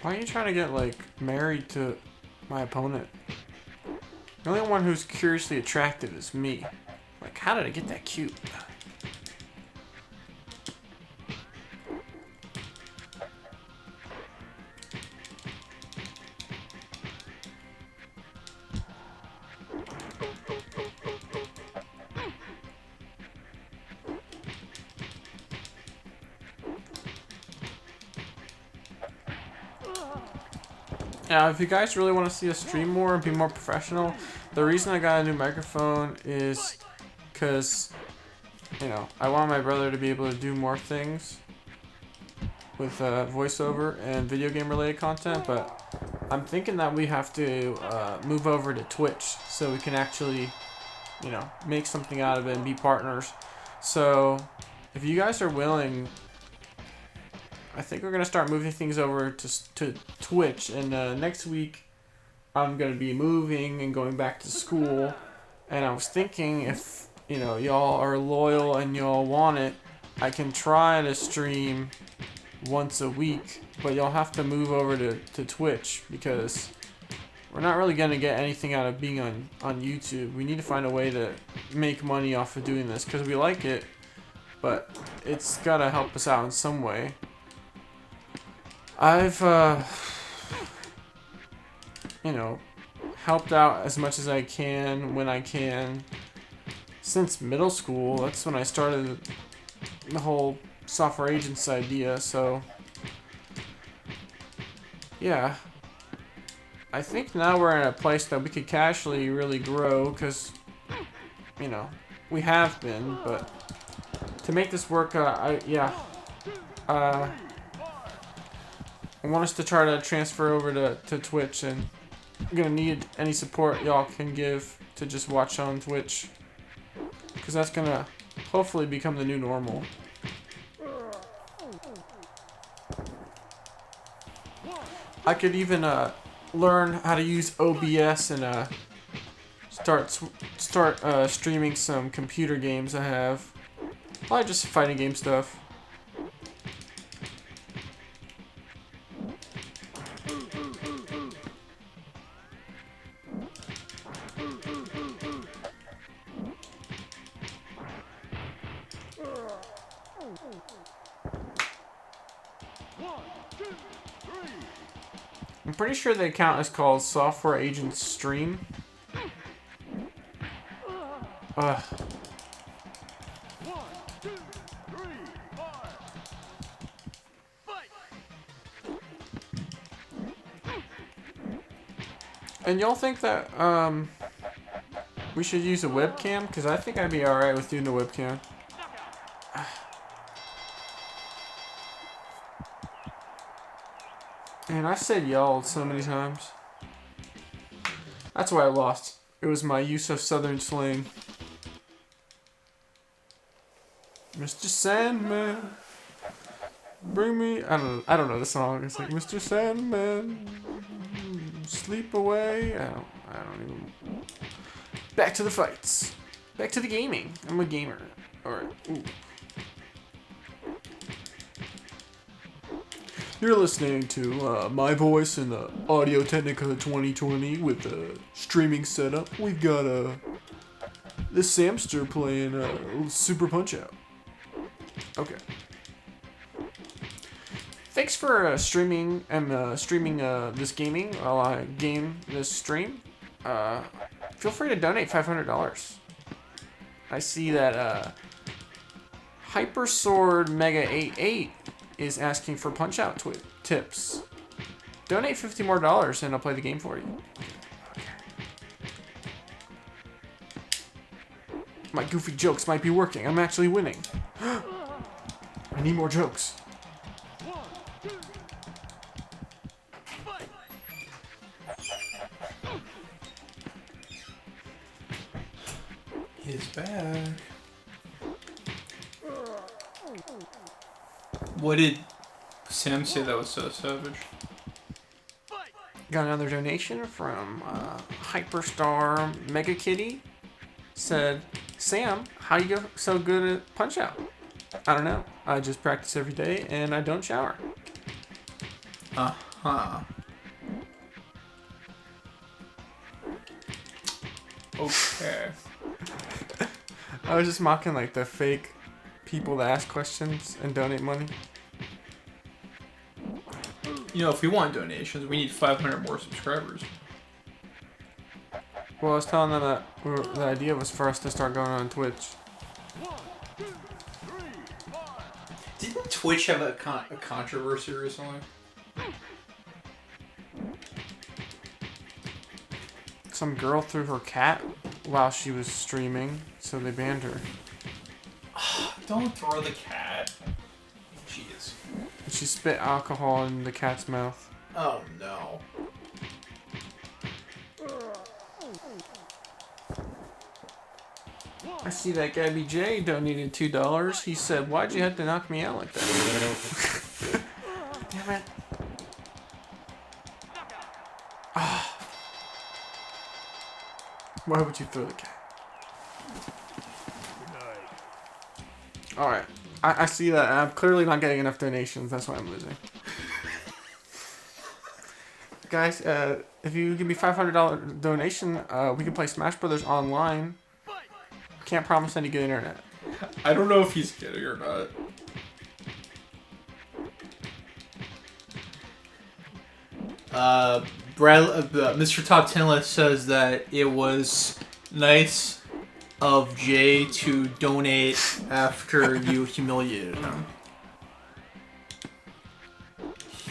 Why are you trying to get, like, married to my opponent? The only one who's curiously attractive is me. Like, how did I get that cute? Now, if you guys really want to see us stream more and be more professional, the reason I got a new microphone is because, you know, I want my brother to be able to do more things with voiceover and video game related content, but I'm thinking that we have to move over to Twitch so we can actually, you know, make something out of it and be partners. So, if you guys are willing, I think we're going to start moving things over to Twitch, and next week I'm going to be moving and going back to school, and I was thinking if, you know, y'all are loyal and y'all want it, I can try to stream once a week, but y'all have to move over to Twitch, because we're not really going to get anything out of being on YouTube. We need to find a way to make money off of doing this, because we like it, but it's got to help us out in some way. I've, you know, helped out as much as I can when I can since middle school. That's when I started the whole software agents idea, so yeah. I think now we're in a place that we could casually really grow, because, you know, we have been, but to make this work, I want us to try to transfer over to Twitch, and I'm gonna need any support y'all can give to just watch on Twitch, because that's gonna hopefully become the new normal. I could even learn how to use OBS and start streaming some computer games I have. Probably just fighting game stuff. I'm pretty sure the account is called Software Agents Stream. And y'all think that we should use a webcam? Because I think I'd be alright with doing the webcam. Man, I've said y'all so many times. That's why I lost. It was my use of Southern slang. Mr. Sandman, bring me. I don't know the song. It's like Mr. Sandman, sleep away. I don't even. Back to the fights. Back to the gaming. I'm a gamer. Alright. You're listening to my voice in the Audio Technica 2020 with the streaming setup. We've got this Samster playing Super Punch-Out. Okay. Thanks for streaming this gaming while I game this stream. Feel free to donate $500. I see that Hyper Sword Mega 88 is asking for Punch-Out tips. Donate $50 more and I'll play the game for you. My goofy jokes might be working. I'm actually winning. I need more jokes. He's back. What did Sam say that was so savage? Got another donation from Hyperstar Mega Kitty. Said, Sam, how you go so good at Punch Out? I don't know. I just practice every day and I don't shower. Uh-huh. Okay. I was just mocking like the fake people that ask questions and donate money. You know, if we want donations, we need 500 more subscribers. Well, I was telling them that the idea was for us to start going on Twitch. Didn't Twitch have a controversy recently? Some girl threw her cat while she was streaming, so they banned her. Don't throw the cat. Jeez. She spit alcohol in the cat's mouth. Oh no. I see that Gabby J donated $2. He said, "Why'd you have to knock me out like that?" Damn it. Why would you throw the cat? Alright. I see that. I'm clearly not getting enough donations. That's why I'm losing. Guys, if you give me $500 donation, we can play Smash Brothers online. Can't promise any good internet. I don't know if he's kidding or not. Mr. Top 10 List says that it was nice of Jay to donate after you humiliated him.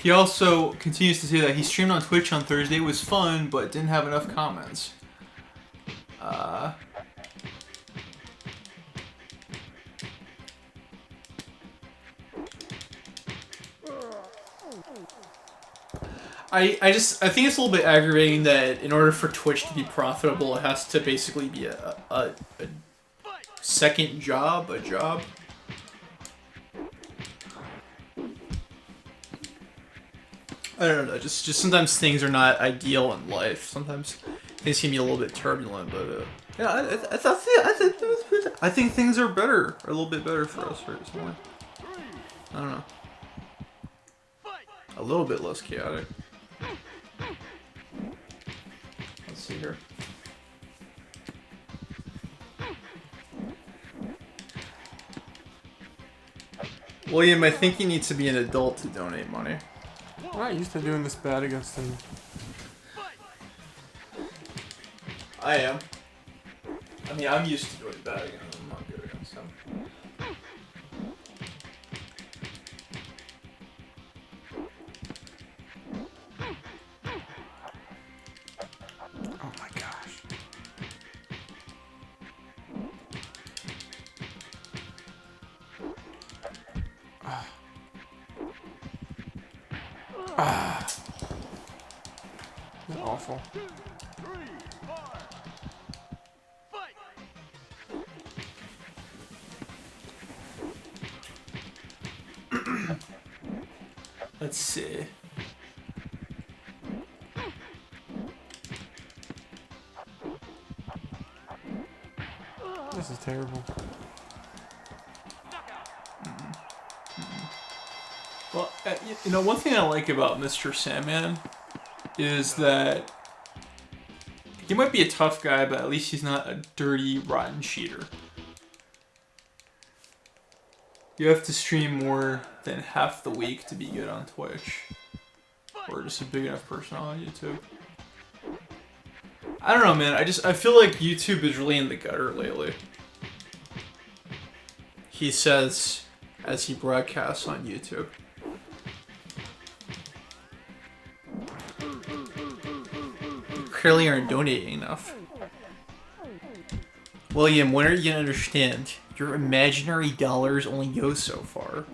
He also continues to say that he streamed on Twitch on Thursday. It was fun, but didn't have enough comments. I think it's a little bit aggravating that in order for Twitch to be profitable, it has to basically be a second job, a job. I don't know. Just sometimes things are not ideal in life. Sometimes things can be a little bit turbulent, but yeah, I think things are better, a little bit better for us recently. I don't know. A little bit less chaotic. Let's see here. William, I think you need to be an adult to donate money. I'm not used to doing this bad against him. I am. I mean, I'm used to doing bad against him. I'm not good against him. Oh my gosh. That's awful. Let's see. This is terrible. Well, you know, one thing I like about Mr. Sandman is that he might be a tough guy, but at least he's not a dirty, rotten cheater. You have to stream more than half the week to be good on Twitch. Or just a big enough person on YouTube. I don't know, man. I feel like YouTube is really in the gutter lately. He says as he broadcasts on YouTube. You clearly aren't donating enough. William, when are you gonna understand? Your imaginary dollars only go so far.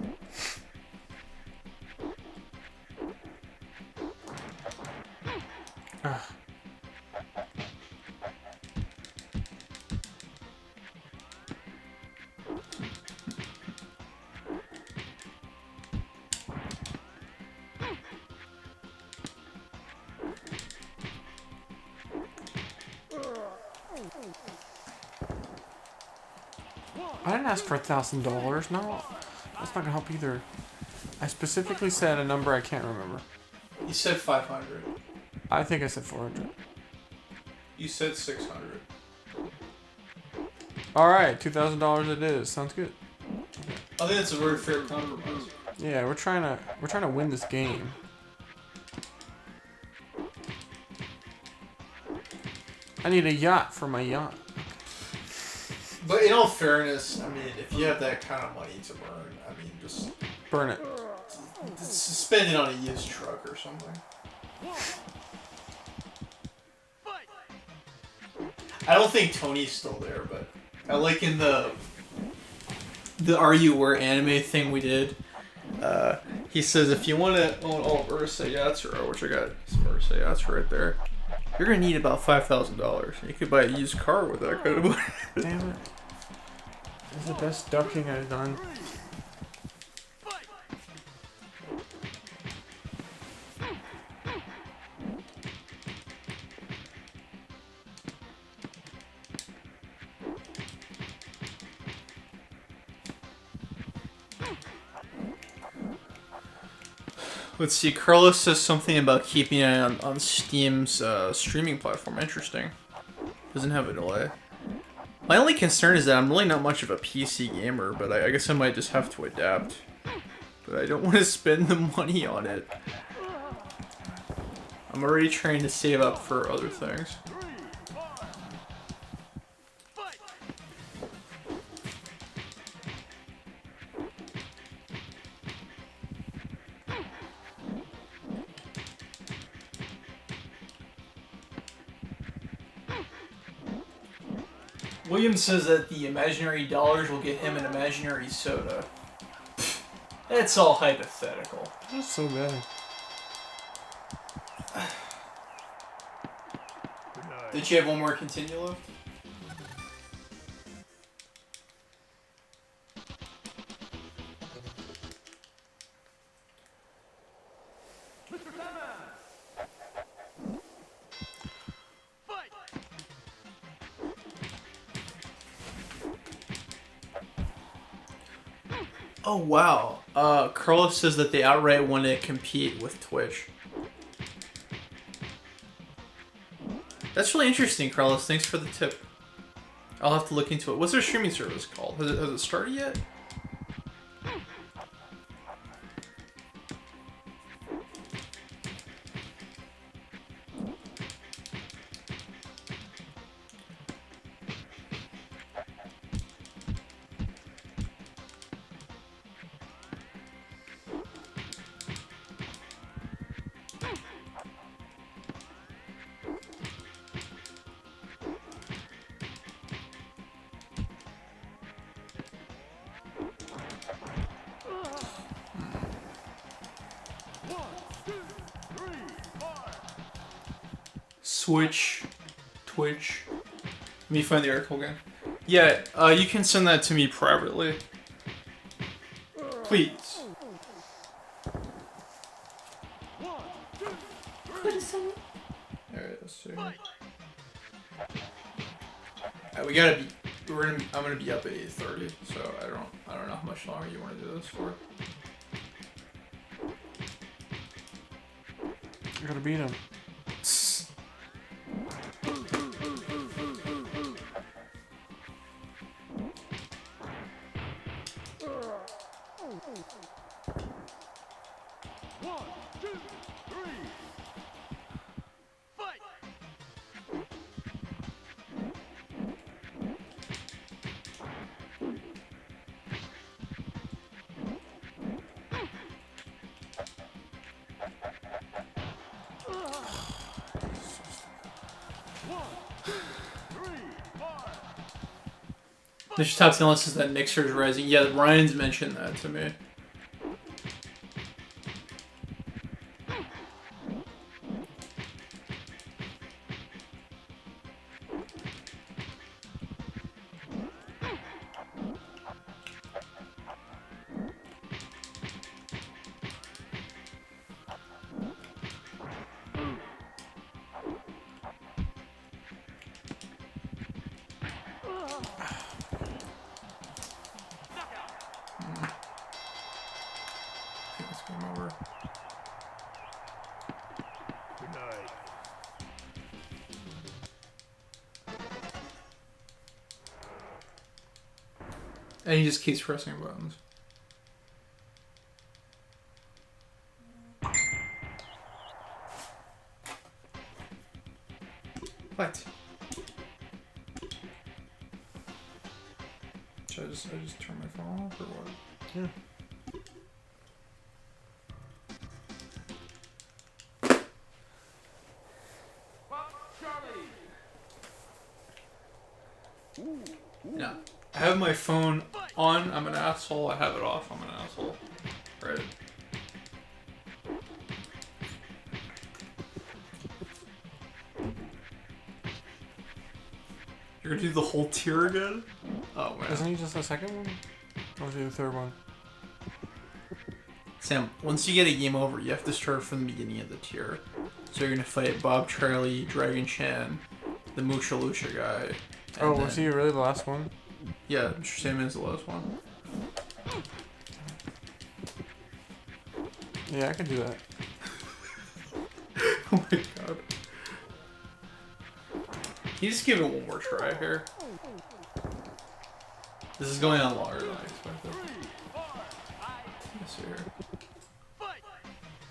I didn't ask for $1,000. No, that's not gonna help either. I specifically said a number I can't remember. You said 500. I think I said 400. You said 600. All right, $2,000 it is. Sounds good. I think that's a very fair compromise. Yeah, we're trying to win this game. I need a yacht for my yacht. But in all fairness, I mean, if you have that kind of money to burn, I mean, just Burn it. spend it on a used truck or something. I don't think Tony's still there, but I like in the Are You Were anime thing we did. He says if you want to own all of Urusei Yatsura, which I got some Urusei Yatsura right there, you're gonna need about $5,000. You could buy a used car with that kind of money. Damn it. This is the best ducking I've done. Let's see, Carlos says something about keeping an eye on Steam's streaming platform. Interesting. Doesn't have a delay. My only concern is that I'm really not much of a PC gamer, but I guess I might just have to adapt. But I don't want to spend the money on it. I'm already trying to save up for other things. William says that the imaginary dollars will get him an imaginary soda. That's all hypothetical. That's so bad. Did you have one more continue left? Oh wow. Carlos says that they outright want to compete with Twitch. That's really interesting, Carlos. Thanks for the tip. I'll have to look into it. What's their streaming service called? Has it started yet? Twitch. Let me find the article again. Yeah, you can send that to me privately. Please. Alright, let's see. We gotta be. I'm gonna be up at 8:30, so I don't know how much longer you want to do this for. I gotta beat him. Mr. Top Talent says that Mixer's rising. Yeah, Ryan's mentioned that to me. And he just keeps pressing buttons. What? Should I just turn my phone off or what? Yeah. No. I have my phone on, I'm an asshole. I have it off, I'm an asshole. Right. You're gonna do the whole tier again? Oh man. Isn't he just the second one? Or was he the third one? Sam, once you get a game over, you have to start from the beginning of the tier. So you're gonna fight Bob Charlie, Dragon Chan, the Mucha Lucha guy. Oh, was he really the last one? Yeah, Mr. Sandman's the last one. Yeah, I can do that. Oh my god. Can you just give it one more try here? This is going on longer than I expected. Let's see here.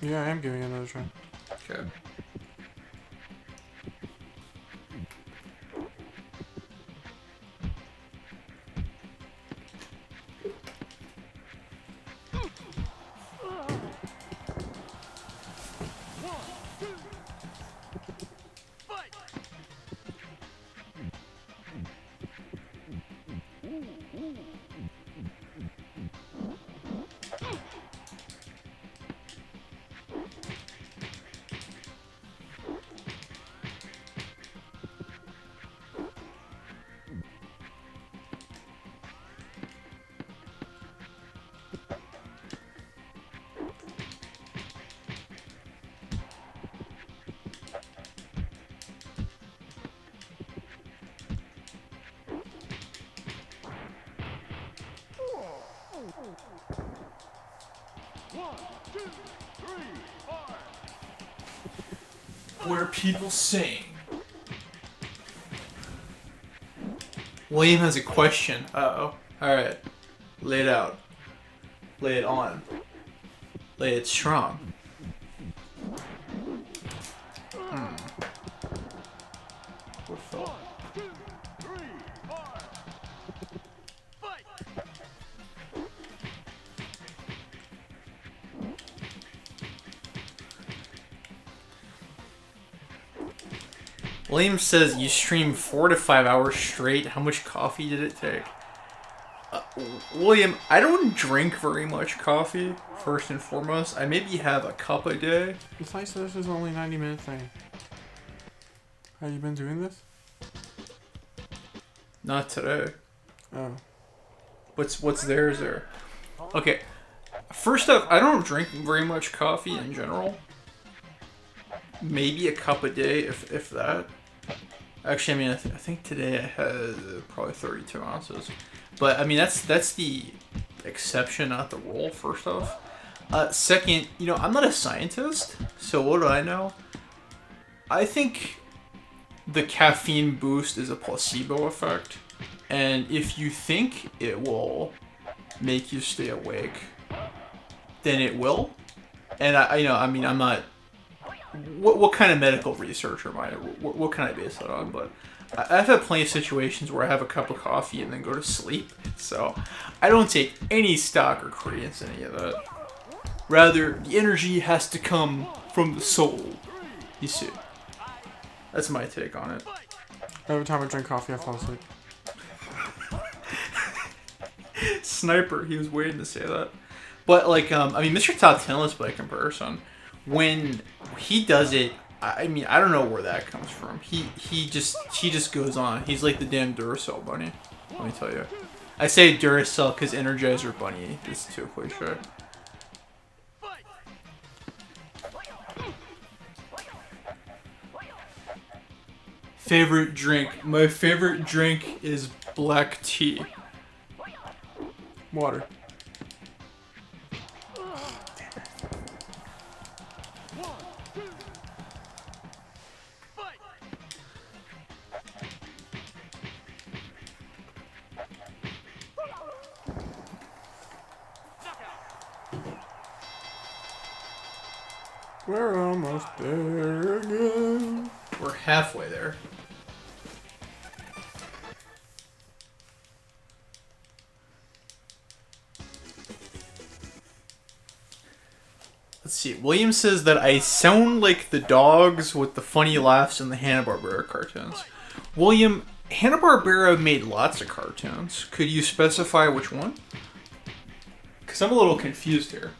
Yeah, I am giving it another try. Okay. Where people sing. William has a question. Uh-oh. Alright. Lay it out. Lay it on. Lay it strong. What fell? William says you stream 4 to 5 hours straight. How much coffee did it take? William, I don't drink very much coffee, first and foremost. I maybe have a cup a day. It's nice that this is only 90-minute thing. Have you been doing this? Not today. Oh. What's there is there. Okay. First up, I don't drink very much coffee in general. Maybe a cup a day, if that. Actually, I mean, I think today I had probably 32 ounces. But, I mean, that's the exception, not the rule, first off. Second, you know, I'm not a scientist, so what do I know? I think the caffeine boost is a placebo effect. And if you think it will make you stay awake, then it will. And, I'm not... What kind of medical research am I? What can I base that on? But I've had plenty of situations where I have a cup of coffee and then go to sleep. So I don't take any stock or credence in any of that. Rather, the energy has to come from the soul. You see. That's my take on it. Every time I drink coffee, I fall asleep. Sniper. He was waiting to say that. But like, I mean, Mr. Top 10 list by comparison, when he does it, I mean, I don't know where that comes from. He just goes on. He's like the damn Duracell bunny. Let me tell you. I say Duracell because Energizer Bunny is too cliche. Favorite drink. My favorite drink is black tea. Water. We're almost there again. We're halfway there. Let's see. William says that I sound like the dogs with the funny laughs in the Hanna-Barbera cartoons. William, Hanna-Barbera made lots of cartoons. Could you specify which one? Because I'm a little confused here.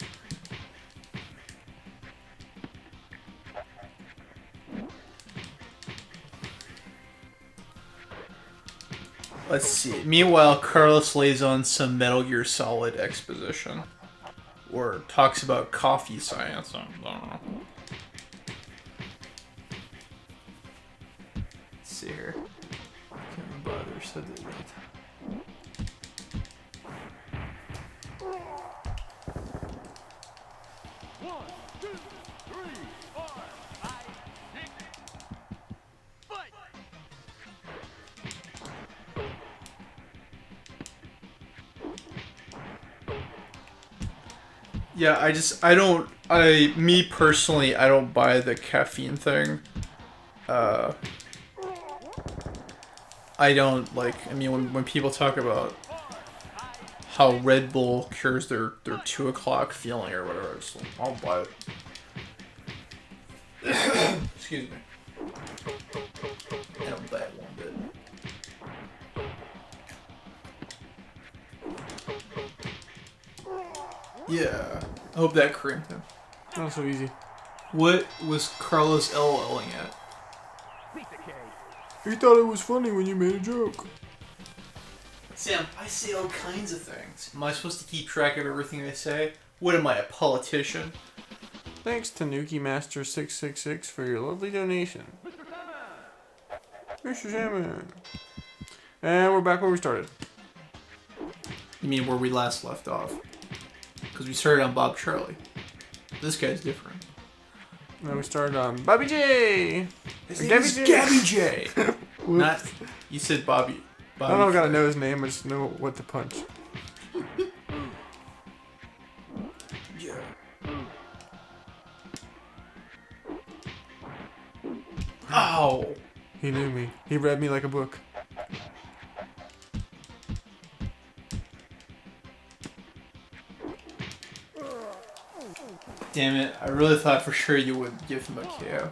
Let's see. Meanwhile, Carlos lays on some Metal Gear Solid exposition. Or talks about coffee science. I don't know. Let's see here. Can't bother, said it right. Yeah, me personally, I don't buy the caffeine thing. I don't like, I mean, when people talk about how Red Bull cures their 2 o'clock feeling or whatever, I just, I don't buy it. Excuse me. I don't buy it one bit. Yeah, I hope that creamed him. Not so easy. What was Carlos LOLing at? He thought it was funny when you made a joke. Sam, I say all kinds of things. Am I supposed to keep track of everything I say? What am I, a politician? Thanks Tanuki Master 666 for your lovely donation. Mr. Salmon. And we're back where we started. You mean where we last left off? Because we started on Bob Charlie. This guy's different. Now we started on Bobby J. His name is Gabby J. Not, you said Bobby. I don't gotta know his name, I just know what to punch. Yeah. Ow! He knew me. He read me like a book. Damn it, I really thought for sure you would give him a KO.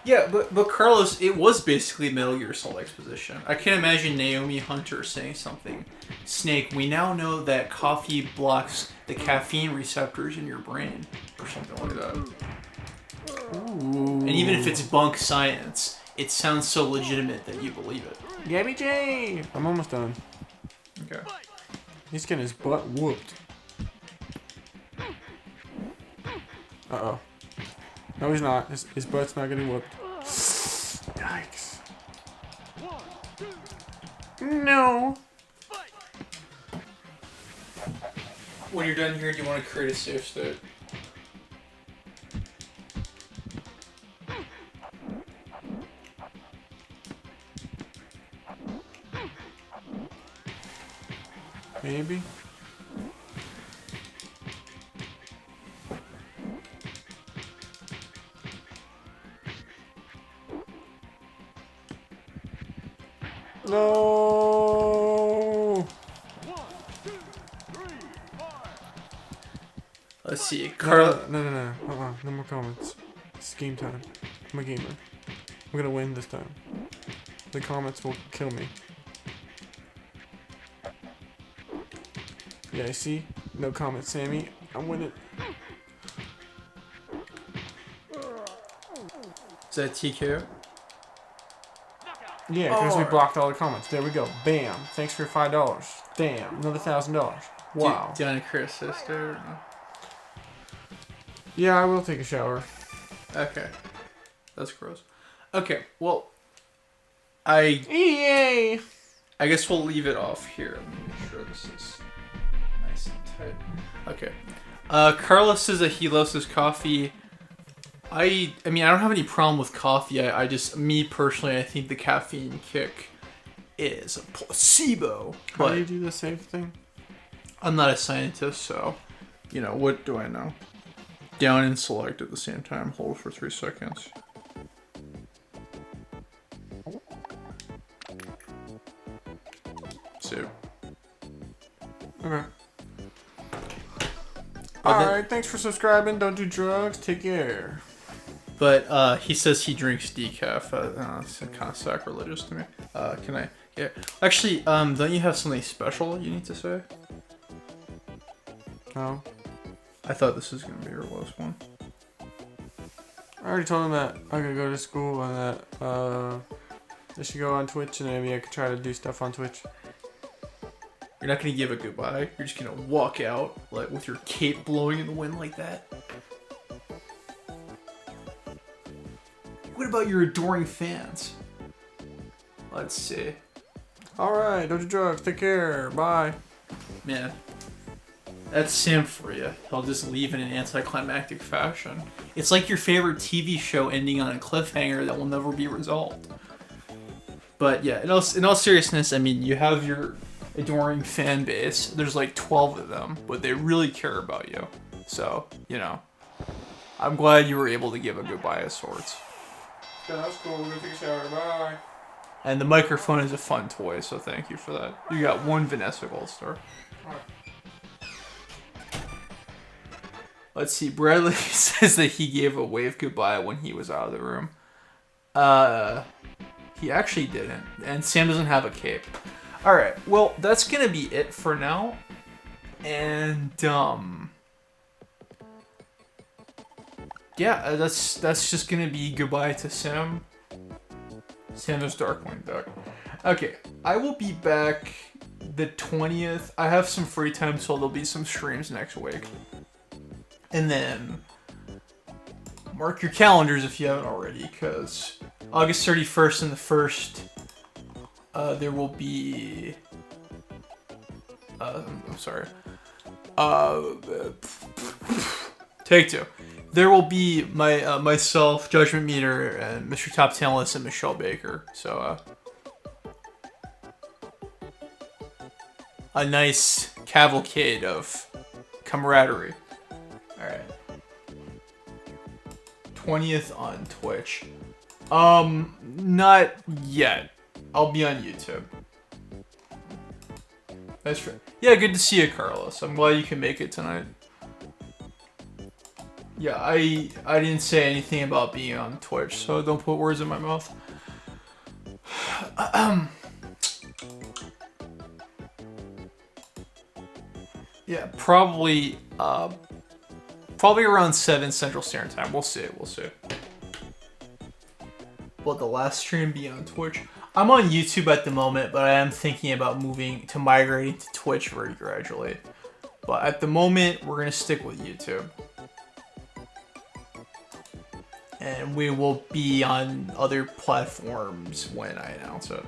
Yeah, but Carlos, it was basically Metal Gear Solid exposition. I can't imagine Naomi Hunter saying something. Snake, we now know that coffee blocks the caffeine receptors in your brain. Or something like that. Ooh. And even if it's bunk science, it sounds so legitimate that you believe it. Gabby J! I'm almost done. Okay. He's getting his butt whooped. Uh-oh. No, he's not. His butt's not getting whooped. Yikes. No. When you're done here, do you want to create a safe state? Maybe. No. Let's see. No. No more comments. It's game time. I'm a gamer. I'm gonna win this time. The comments will kill me. Yeah, see? No comment, Sammy. I'm winning. Is that TKO? Yeah, because we Alright. blocked all the comments. There we go. Bam. Thanks for $5. Damn. Another $1,000. Wow. Do you want to crit sister? No? Yeah, I will take a shower. Okay. That's gross. Okay, well, I Yay! guess we'll leave it off here. Let me make sure this is nice and tight. Okay. Carlos says that he loves his coffee. I mean, I don't have any problem with coffee. I just, me personally, I think the caffeine kick is a placebo. How But do you do the same thing? I'm not a scientist, so, you know, what do I know? Down and select at the same time. Hold for 3 seconds. So. Okay. Alright, thanks for subscribing. Don't do drugs. Take care. But he says he drinks decaf. It's kind of sacrilegious to me. Can I? Yeah. Actually, don't you have something special you need to say? No. I thought this was gonna be your last one. I already told him that I could go to school and that I should go on Twitch and maybe I could try to do stuff on Twitch. You're not gonna give a goodbye. You're just gonna walk out like with your cape blowing in the wind like that. What about your adoring fans? Let's see. Alright, don't do drugs. Take care. Bye. Man, that's Sam for you. He'll just leave in an anticlimactic fashion. It's like your favorite TV show ending on a cliffhanger that will never be resolved. But yeah, in all seriousness, I mean, you have your adoring fan base. There's like 12 of them, but they really care about you. So, you know, I'm glad you were able to give a goodbye of sorts. Yeah, that's cool. We're gonna take a shower. Bye. And the microphone is a fun toy, so thank you for that. You got 1 Vanessa Gold Star. Let's see, Bradley says that he gave a wave goodbye when he was out of the room. He actually didn't. And Sam doesn't have a cape. Alright, well, that's gonna be it for now. And, yeah, that's just gonna be goodbye to Sam. Sam's Darkwing Duck. Okay, I will be back the 20th. I have some free time, so there'll be some streams next week. And then mark your calendars if you haven't already, because August 31st and the 1st, there will be. I'm sorry. Take 2. There will be myself, Judgment Meter, and Mr. Top Talent and Michelle Baker. So, a nice cavalcade of camaraderie. Alright. 20th on Twitch. Not yet. I'll be on YouTube. That's right. Yeah, good to see you, Carlos. I'm glad you can make it tonight. Yeah, I didn't say anything about being on Twitch, so don't put words in my mouth. Yeah, probably around 7 Central Standard Time. We'll see. Will the last stream be on Twitch? I'm on YouTube at the moment, but I am thinking about migrating to Twitch very gradually. But at the moment, we're gonna stick with YouTube. And we will be on other platforms when I announce it.